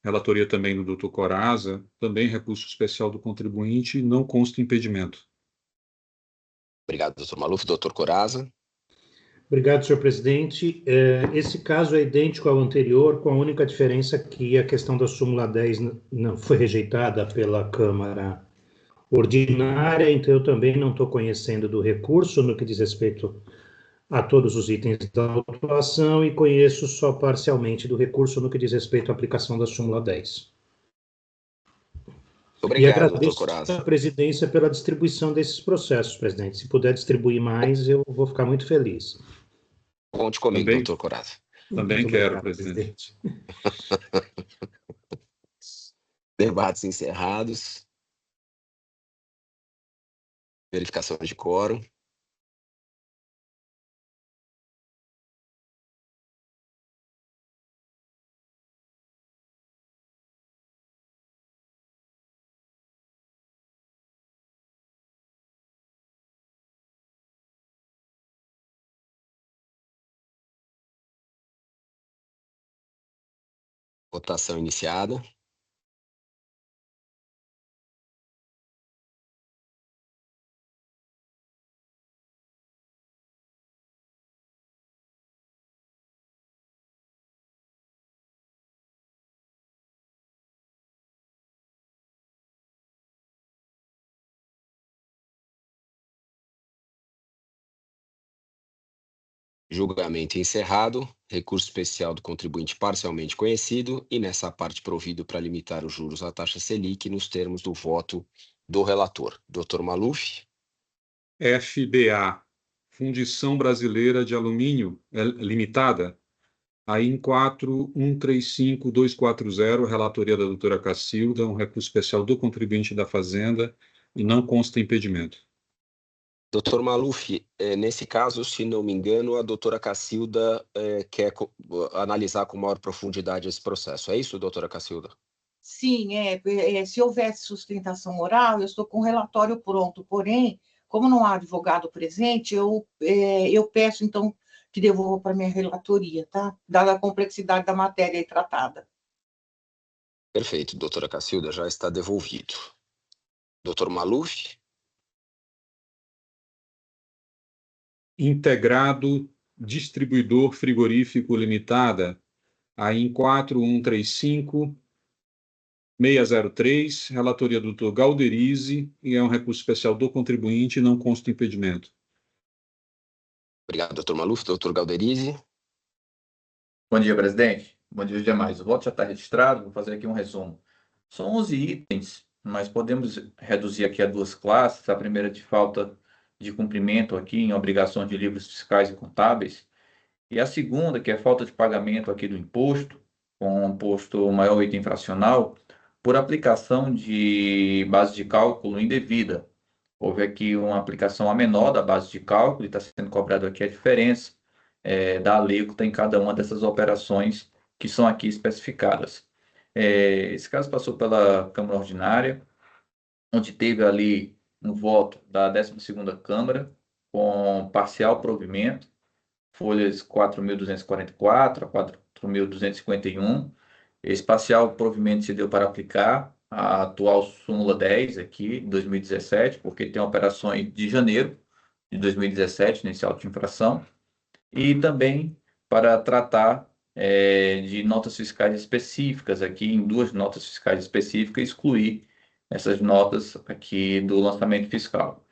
Relatoria também do doutor Corazza, também recurso especial do contribuinte, não consta impedimento. Obrigado, doutor Maluf. Doutor Corazza. Obrigado, senhor presidente. Esse caso é idêntico ao anterior, com a única diferença que a questão da súmula 10 não foi rejeitada pela Câmara Ordinária, então eu também não estou conhecendo do recurso no que diz respeito a todos os itens da autuação e conheço só parcialmente do recurso no que diz respeito à aplicação da súmula 10. Obrigado, e agradeço doutor Corazza. a presidência pela distribuição desses processos, presidente. Se puder distribuir mais, eu vou ficar muito feliz. Conte comigo, Também, doutor Corazza. Também Muito quero, obrigado, presidente. Debates encerrados. Verificação de quórum. Votação iniciada. Julgamento encerrado. Recurso especial do contribuinte parcialmente conhecido e nessa parte provido para limitar os juros à taxa Selic nos termos do voto do relator. Doutor Maluf. FBA, Fundição Brasileira de Alumínio Limitada, AIN 4135-240, relatoria da doutora Cacilda, um recurso especial do contribuinte da Fazenda e não consta impedimento. Doutor Maluf, nesse caso, se não me engano, a doutora Cacilda quer analisar com maior profundidade esse processo. É isso, doutora Cacilda? Sim, se houvesse sustentação oral, eu estou com o relatório pronto, porém, como não há advogado presente, eu peço, então, que devolva para minha relatoria, tá? Dada a complexidade da matéria aí tratada. Perfeito, doutora Cacilda, já está devolvido. Doutor Maluf? Integrado Distribuidor Frigorífico Limitada, a IN 4135-603, relatoria do Dr. Galderize, e é um recurso especial do contribuinte e não consta impedimento. Obrigado, doutor Maluf. Doutor Galderize? Bom dia, presidente. Bom dia aos demais. O voto já está registrado, vou fazer aqui um resumo. São 11 itens, mas podemos reduzir aqui a 2 classes. A primeira de falta de cumprimento aqui em obrigações de livros fiscais e contábeis. E a segunda, que é falta de pagamento aqui do imposto, com um imposto maior item fracional, por aplicação de base de cálculo indevida. Houve aqui uma aplicação a menor da base de cálculo e está sendo cobrado aqui a diferença da alíquota em cada uma dessas operações que são aqui especificadas. Esse caso passou pela Câmara Ordinária, onde teve ali um voto da 12ª Câmara, com parcial provimento, folhas 4.244 a 4.251. Esse parcial provimento se deu para aplicar a atual súmula 10 aqui, em 2017, porque tem operações de janeiro de 2017 nesse auto de infração, e também para tratar de notas fiscais específicas aqui, em 2 notas fiscais específicas, excluir essas notas aqui do lançamento fiscal.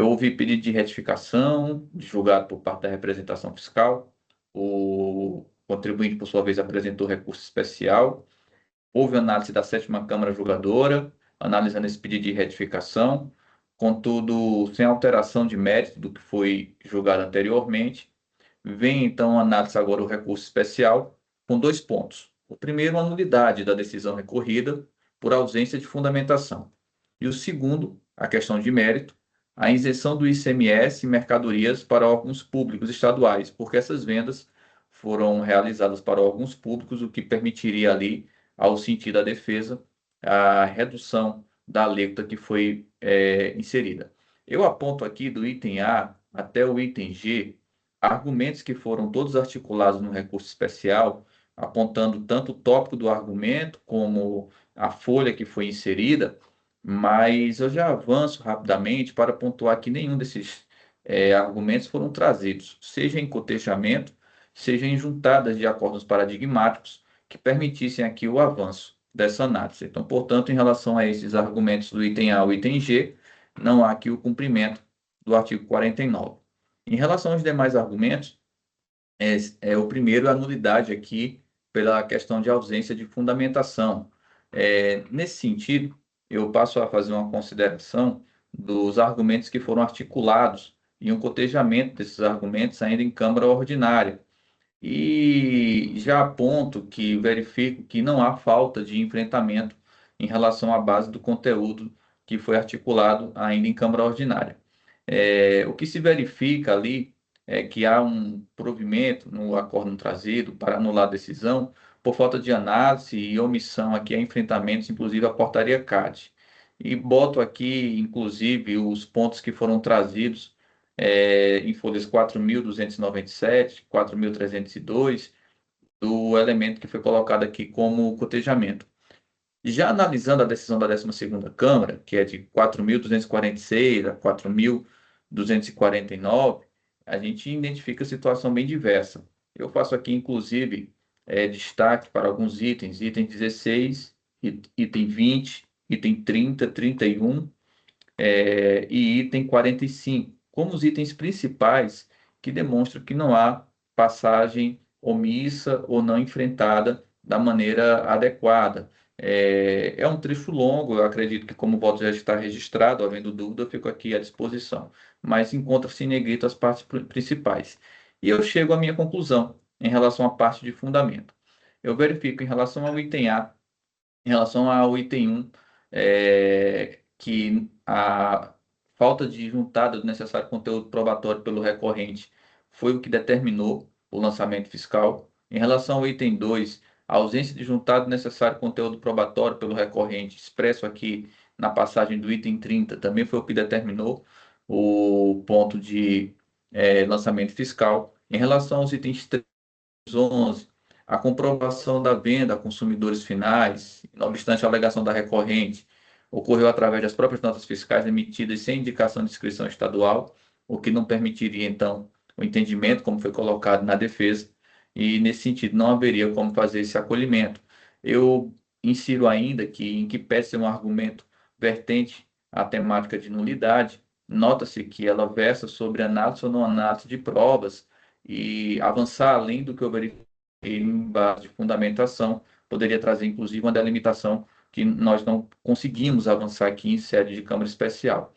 Houve pedido de retificação, julgado por parte da representação fiscal, o contribuinte, por sua vez, apresentou recurso especial, houve análise da 7ª Câmara Julgadora, analisando esse pedido de retificação, contudo, sem alteração de mérito do que foi julgado anteriormente. Vem, então, a análise agora o recurso especial, com 2 pontos. O primeiro, a nulidade da decisão recorrida por ausência de fundamentação. E o segundo, a questão de mérito, a isenção do ICMS e mercadorias para órgãos públicos estaduais, porque essas vendas foram realizadas para órgãos públicos, o que permitiria ali, ao sentir da defesa, a redução da alíquota que foi inserida. Eu aponto aqui do item A até o item G, argumentos que foram todos articulados no recurso especial, apontando tanto o tópico do argumento como a folha que foi inserida, mas eu já avanço rapidamente para pontuar que nenhum desses argumentos foram trazidos, seja em cotejamento, seja em juntadas de acordos paradigmáticos que permitissem aqui o avanço dessa análise. Então, portanto, em relação a esses argumentos do item A ao item G, não há aqui o cumprimento do artigo 49. Em relação aos demais argumentos, o primeiro, a nulidade aqui pela questão de ausência de fundamentação. Nesse sentido, eu passo a fazer uma consideração dos argumentos que foram articulados e um cotejamento desses argumentos ainda em Câmara Ordinária. E já aponto que verifico que não há falta de enfrentamento em relação à base do conteúdo que foi articulado ainda em Câmara Ordinária. O que se verifica ali é que há um provimento no acórdão trazido para anular a decisão por falta de análise e omissão aqui a enfrentamentos, inclusive a portaria CAD. E boto aqui, inclusive, os pontos que foram trazidos em folhas 4.297, 4.302, do elemento que foi colocado aqui como cotejamento. Já analisando a decisão da 12ª Câmara, que é de 4.246 a 4.249, a gente identifica a situação bem diversa. Eu faço aqui, inclusive, destaque para alguns itens, item 16, item 20, item 30, 31 e item 45, como os itens principais que demonstram que não há passagem omissa ou não enfrentada da maneira adequada. É um trecho longo, eu acredito que como o voto já está registrado, havendo dúvida, eu fico aqui à disposição, mas encontra-se em negrito as partes principais. E eu chego à minha conclusão em relação à parte de fundamento. Eu verifico em relação ao item A, em relação ao item 1, que a falta de juntada do necessário conteúdo probatório pelo recorrente foi o que determinou o lançamento fiscal. Em relação ao item 2, a ausência de juntado necessário conteúdo probatório pelo recorrente, expresso aqui na passagem do item 30, também foi o que determinou o ponto de lançamento fiscal. Em relação aos itens 3 e 11, a comprovação da venda a consumidores finais, não obstante a alegação da recorrente, ocorreu através das próprias notas fiscais emitidas sem indicação de inscrição estadual, o que não permitiria, então, o entendimento, como foi colocado na defesa, e, nesse sentido, não haveria como fazer esse acolhimento. Eu insiro ainda que, em que pese um argumento vertente à temática de nulidade, nota-se que ela versa sobre análise ou não análise de provas e avançar além do que eu verifiquei em base de fundamentação, poderia trazer, inclusive, uma delimitação que nós não conseguimos avançar aqui em sede de Câmara Especial.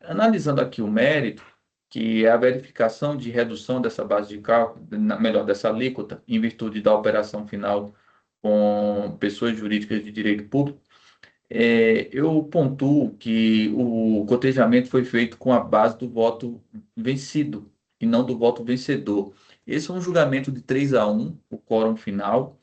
Analisando aqui o mérito, que é a verificação de redução dessa base de cálculo, melhor, dessa alíquota, em virtude da operação final com pessoas jurídicas de direito público, eu pontuo que o cotejamento foi feito com a base do voto vencido e não do voto vencedor. Esse é um julgamento de 3-1, o quórum final.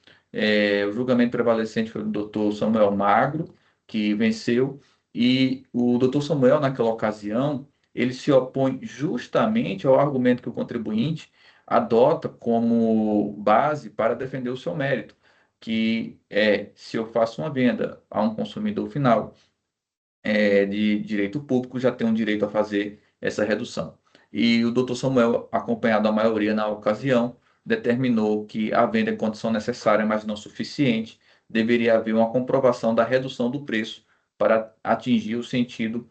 O julgamento prevalecente foi do Dr. Samuel Magro, que venceu, e o Dr. Samuel, naquela ocasião, ele se opõe justamente ao argumento que o contribuinte adota como base para defender o seu mérito, que se eu faço uma venda a um consumidor final de direito público, já tem um direito a fazer essa redução. E o Dr. Samuel, acompanhado da maioria na ocasião, determinou que a venda é condição necessária, mas não suficiente, deveria haver uma comprovação da redução do preço para atingir o sentido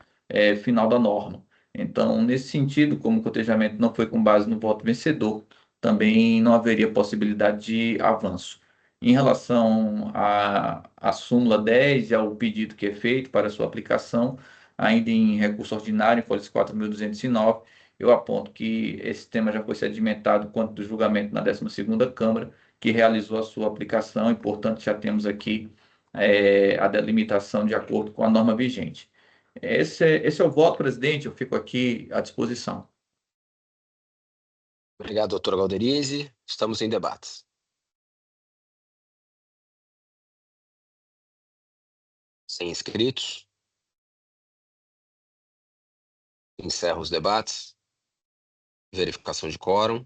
final da norma. Então, nesse sentido, como o cotejamento não foi com base no voto vencedor, também não haveria possibilidade de avanço. Em relação à súmula 10 e ao pedido que é feito para sua aplicação, ainda em recurso ordinário, em folha 4.209, eu aponto que esse tema já foi sedimentado quanto do julgamento na 12ª Câmara, que realizou a sua aplicação e, portanto, já temos aqui a delimitação de acordo com a norma vigente. Esse é o voto, presidente, eu fico aqui à disposição. Obrigado, doutor Galderizzi. Estamos em debates. Sem inscritos. Encerro os debates. Verificação de quórum.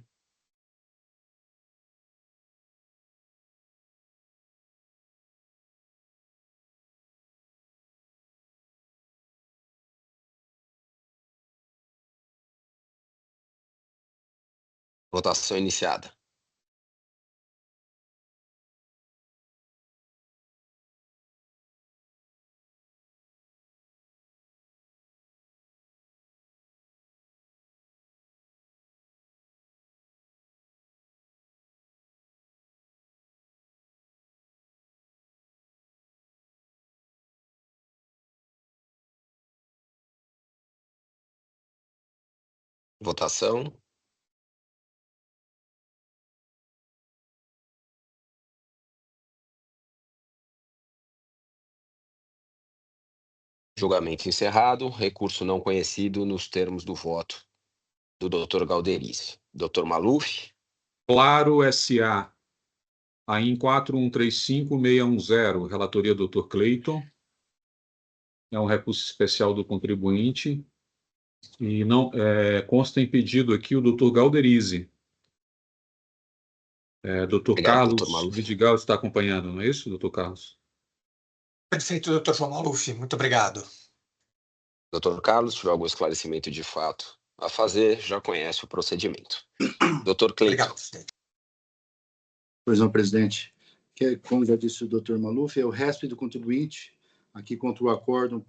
Votação iniciada. Votação. Julgamento encerrado. Recurso não conhecido nos termos do voto do doutor Galderizzi. Doutor Maluf. Claro S.A. AIM 4135610, relatoria do Dr. Cleiton. É um recurso especial do contribuinte. E não consta em pedido aqui o Dr. Galderizzi. Dr. Carlos Vidigal está acompanhando, não é isso, doutor Carlos? Perfeito, doutor João Maluf, muito obrigado. Doutor Carlos, se tiver algum esclarecimento de fato a fazer, já conhece o procedimento. Doutor Cleiton. Obrigado, presidente. Pois não, presidente. Que, como já disse o doutor Maluf, é o resto do contribuinte, aqui contra o acórdão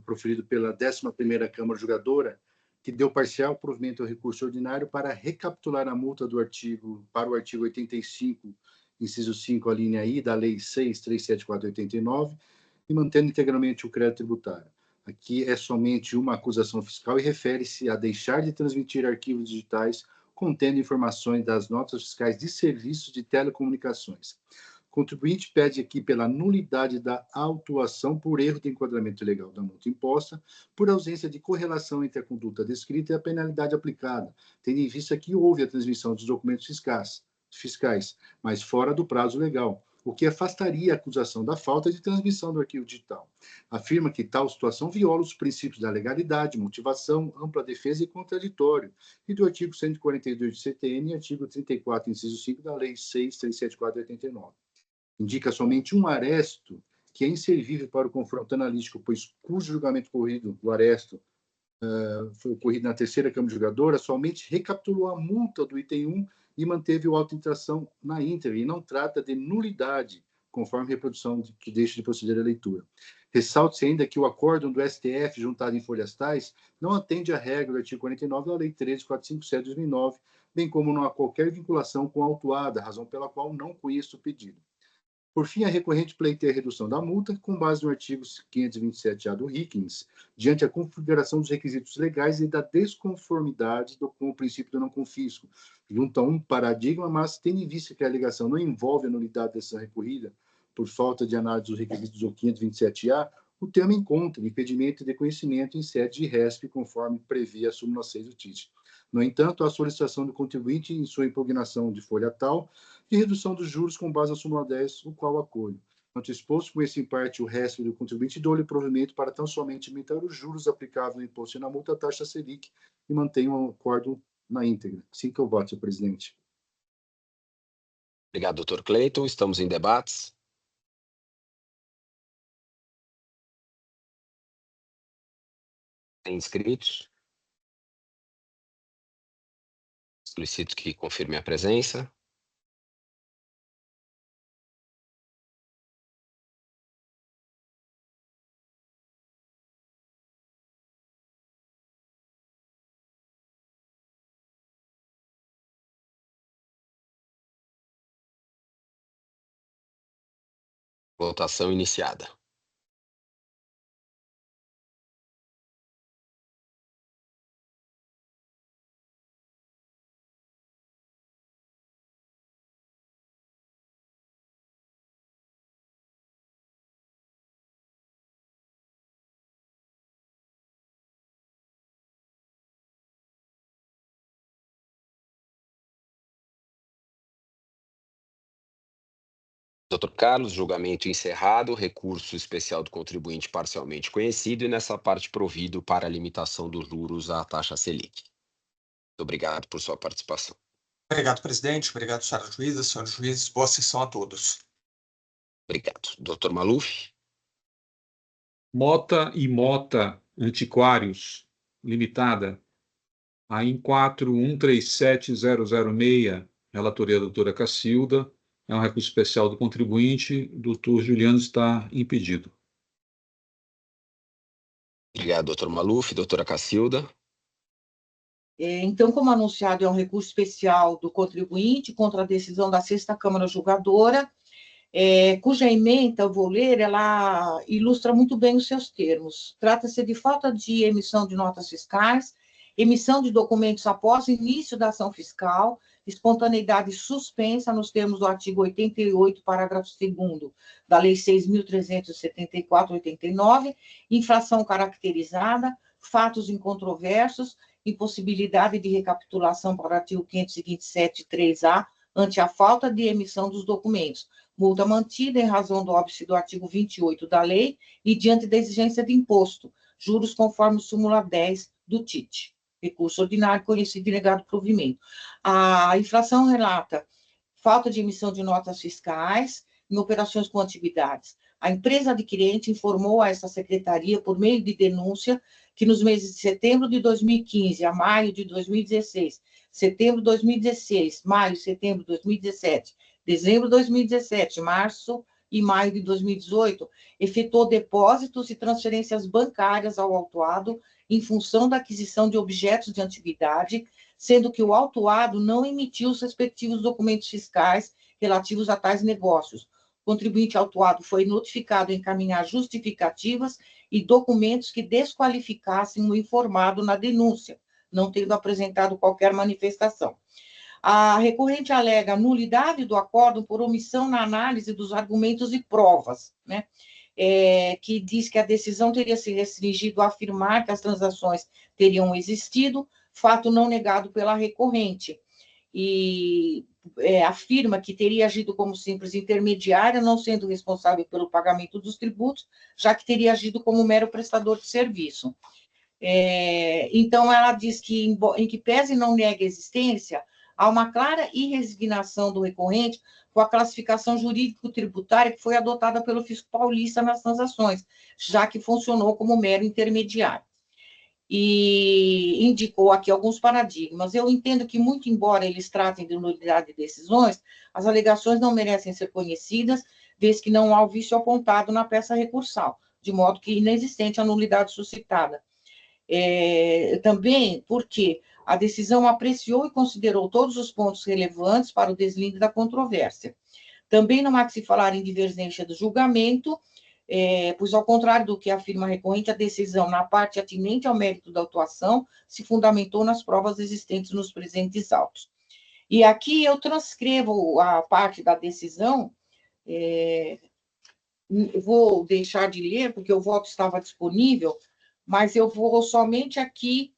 proferido pela 11ª Câmara Julgadora, que deu parcial provimento ao recurso ordinário para recapitular a multa do artigo, para o artigo 85, inciso 5, a linha I, da Lei 6.374/89, e mantendo integralmente o crédito tributário. Aqui é somente uma acusação fiscal e refere-se a deixar de transmitir arquivos digitais contendo informações das notas fiscais de serviços de telecomunicações. O contribuinte pede aqui pela nulidade da autuação por erro de enquadramento legal da multa imposta, por ausência de correlação entre a conduta descrita e a penalidade aplicada, tendo em vista que houve a transmissão dos documentos fiscais, mas fora do prazo legal, o que afastaria a acusação da falta de transmissão do arquivo digital. Afirma que tal situação viola os princípios da legalidade, motivação, ampla defesa e contraditório, e do artigo 142 do CTN e artigo 34, inciso 5 da Lei 6.374/89. Indica somente um aresto que é inservível para o confronto analítico, pois cujo julgamento corrido do aresto foi ocorrido na terceira Câmara Julgadora, somente recapitulou a multa do item 1 e manteve o auto de infração na íntegra, e não trata de nulidade, conforme reprodução que deixa de proceder à leitura. Ressalte-se ainda que o acórdão do STF, juntado em folhas tais, não atende à regra do artigo 49 da Lei 13.457 de 2009, bem como não há qualquer vinculação com a autuada, razão pela qual não conheço o pedido. Por fim, a recorrente pleiteia a redução da multa, com base no artigo 527-A do RICNS, diante a configuração dos requisitos legais e da desconformidade com o princípio do não confisco, junto a um paradigma, mas tendo em vista que a alegação não envolve a nulidade dessa recorrida, por falta de análise dos requisitos do 527-A, o tema encontra impedimento de conhecimento em sede de RESP, conforme prevê a súmula 6 do TIT. No entanto, a solicitação do contribuinte em sua impugnação de folha tal, de redução dos juros com base na súmula 10, o qual acolho. Quanto exposto, conheço em parte o resto do contribuinte e dou-lhe provimento para tão somente aumentar os juros aplicáveis no imposto e na multa taxa Selic e mantenho o acordo na íntegra. Assim que eu voto, senhor presidente. Obrigado, doutor Cleiton. Estamos em debates. Tem inscritos? Solicito que confirme a presença. Votação iniciada. Dr. Carlos, julgamento encerrado, recurso especial do contribuinte parcialmente conhecido e nessa parte provido para a limitação dos juros à taxa Selic. Muito obrigado por sua participação. Obrigado, presidente. Obrigado, senhoras juízes, senhores juízes. Boa sessão a todos. Obrigado. Dr. Maluf. Mota e Mota Antiquários, Limitada, a IN 4137006, relatoria da doutora Cacilda, é um recurso especial do contribuinte, o doutor Juliano está impedido. Obrigado, doutor Maluf. Doutora Cacilda. Então, como anunciado, é um recurso especial do contribuinte contra a decisão da 6ª Câmara Julgadora, cuja ementa, eu vou ler, ela ilustra muito bem os seus termos. Trata-se de falta de emissão de notas fiscais, emissão de documentos após início da ação fiscal, espontaneidade suspensa nos termos do artigo 88, parágrafo 2º da Lei 6.374/89, infração caracterizada, fatos incontroversos, impossibilidade de recapitulação para o artigo 527.3a, ante a falta de emissão dos documentos, multa mantida em razão do óbice do artigo 28 da lei e diante da exigência de imposto, juros conforme súmula 10 do TIT. Recurso ordinário conhecido e negado provimento. A infração relata falta de emissão de notas fiscais em operações com antiguidades. A empresa adquirente informou a essa secretaria, por meio de denúncia, que nos meses de setembro de 2015 a maio de 2016, setembro de 2016, maio e setembro de 2017, dezembro de 2017, março e maio de 2018, efetuou depósitos e transferências bancárias ao autuado em função da aquisição de objetos de antiguidade, sendo que o autuado não emitiu os respectivos documentos fiscais relativos a tais negócios. O contribuinte autuado foi notificado em encaminhar justificativas e documentos que desqualificassem o informado na denúncia, não tendo apresentado qualquer manifestação. A recorrente alega nulidade do acórdão por omissão na análise dos argumentos e provas, né? Que diz que a decisão teria se restringido a afirmar que as transações teriam existido, fato não negado pela recorrente, e afirma que teria agido como simples intermediária, não sendo responsável pelo pagamento dos tributos, já que teria agido como mero prestador de serviço. Então, ela diz que, em que pese não nega a existência, há uma clara irresignação do recorrente com a classificação jurídico-tributária que foi adotada pelo fisco paulista nas transações, já que funcionou como mero intermediário. E indicou aqui alguns paradigmas. Eu entendo que, muito embora eles tratem de nulidade de decisões, as alegações não merecem ser conhecidas, vez que não há o vício apontado na peça recursal, de modo que inexistente a nulidade suscitada. Também porque a decisão apreciou e considerou todos os pontos relevantes para o deslinde da controvérsia. Também não há que se falar em divergência do julgamento, pois, ao contrário do que afirma a recorrente, a decisão, na parte atinente ao mérito da autuação, se fundamentou nas provas existentes nos presentes autos. E aqui eu transcrevo a parte da decisão, vou deixar de ler, porque o voto estava disponível, mas eu vou somente aqui,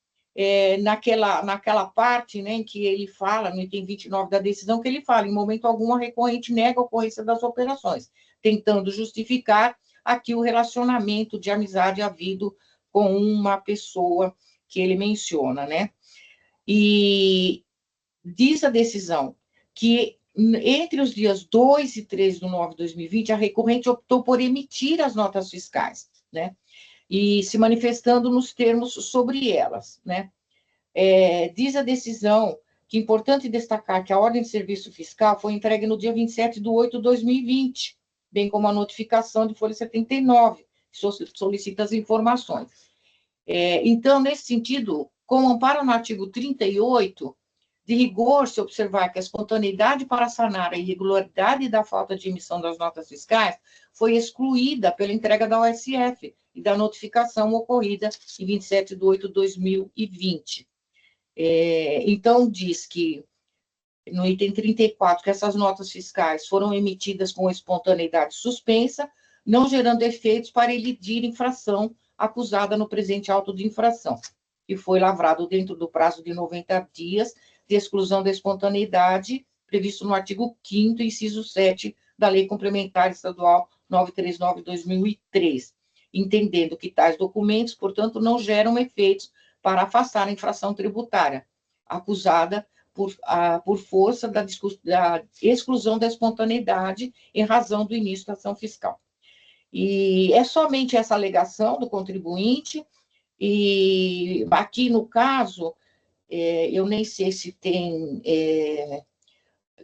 naquela parte, né, em que ele fala, no item 29 da decisão, que ele fala, em momento algum, a recorrente nega a ocorrência das operações, tentando justificar aqui o relacionamento de amizade havido com uma pessoa que ele menciona, né? E diz a decisão que, entre os dias 2 e 3 de nove de 2020, a recorrente optou por emitir as notas fiscais, né? E se manifestando nos termos sobre elas, né? Diz a decisão que é importante destacar que a ordem de serviço fiscal foi entregue no dia 27 de 8 de 2020, bem como a notificação de folha 79, que solicita as informações. Então, nesse sentido, com amparo no artigo 38, de rigor, se observar que a espontaneidade para sanar a irregularidade da falta de emissão das notas fiscais foi excluída pela entrega da OSF e da notificação ocorrida em 27 de 8 de 2020. Então, diz que, no item 34, que essas notas fiscais foram emitidas com espontaneidade suspensa, não gerando efeitos para elidir infração acusada no presente auto de infração, que foi lavrado dentro do prazo de 90 dias de exclusão da espontaneidade, previsto no artigo 5º, inciso 7, da Lei Complementar Estadual 939/2003, entendendo que tais documentos, portanto, não geram efeitos para afastar a infração tributária acusada por força da exclusão da espontaneidade em razão do início da ação fiscal. E é somente essa alegação do contribuinte, e aqui no caso, eu nem sei se tem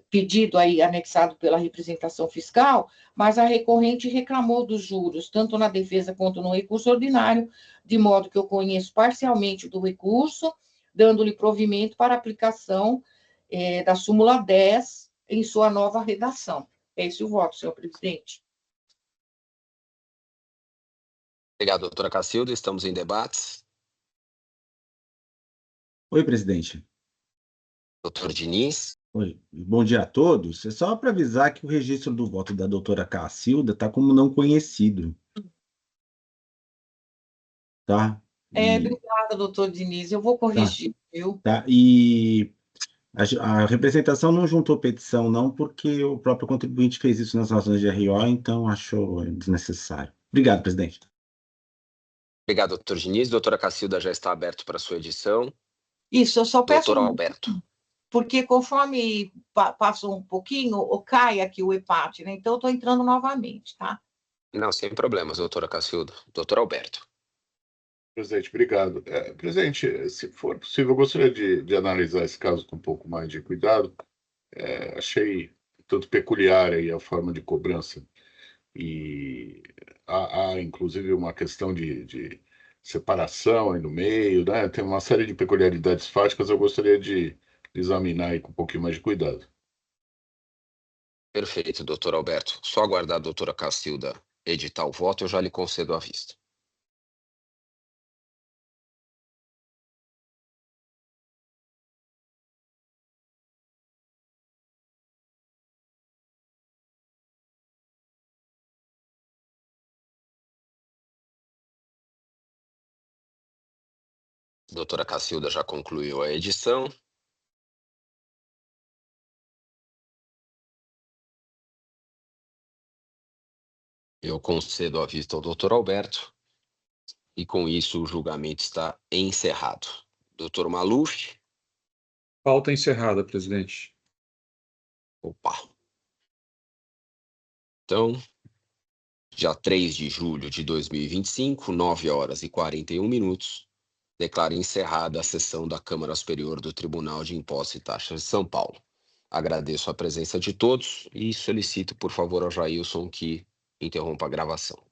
pedido aí anexado pela representação fiscal, mas a recorrente reclamou dos juros, tanto na defesa quanto no recurso ordinário, de modo que eu conheço parcialmente do recurso, dando-lhe provimento para aplicação da súmula 10 em sua nova redação. É esse o voto, senhor presidente. Obrigado, doutora Cacilda. Estamos em debates. Oi, presidente. Doutor Diniz. Oi. Bom dia a todos. É só para avisar que o registro do voto da doutora Cacilda está como não conhecido. Tá? Obrigada, doutor Diniz. Eu vou corrigir, viu? Tá. E a representação não juntou petição, não, porque o próprio contribuinte fez isso nas razões de RO, então achou desnecessário. Obrigado, presidente. Obrigado, doutor Diniz. Doutora Cacilda já está aberto para a sua edição. Isso, eu só peço... Doutor Alberto. Porque conforme passa um pouquinho, cai aqui o EPAT, né? Então eu estou entrando novamente, tá? Não, sem problemas, doutora Cacilda. Doutor Alberto. Presidente, obrigado. Presidente, se for possível, eu gostaria de analisar esse caso com um pouco mais de cuidado. Achei tanto peculiar aí a forma de cobrança e há inclusive uma questão de separação aí no meio, né? Tem uma série de peculiaridades fáticas, eu gostaria de examinar aí com um pouquinho mais de cuidado. Perfeito, doutor Alberto. Só aguardar a doutora Cacilda editar o voto, eu já lhe concedo a vista. A doutora Cacilda já concluiu a edição. Eu concedo a vista ao doutor Alberto e com isso o julgamento está encerrado. Doutor Maluf. Pauta encerrada, presidente. Opa. Então, dia 3 de julho de 2025, 9h41, declaro encerrada a sessão da Câmara Superior do Tribunal de Impostos e Taxas de São Paulo. Agradeço a presença de todos e solicito, por favor, ao Jailson que interrompa a gravação.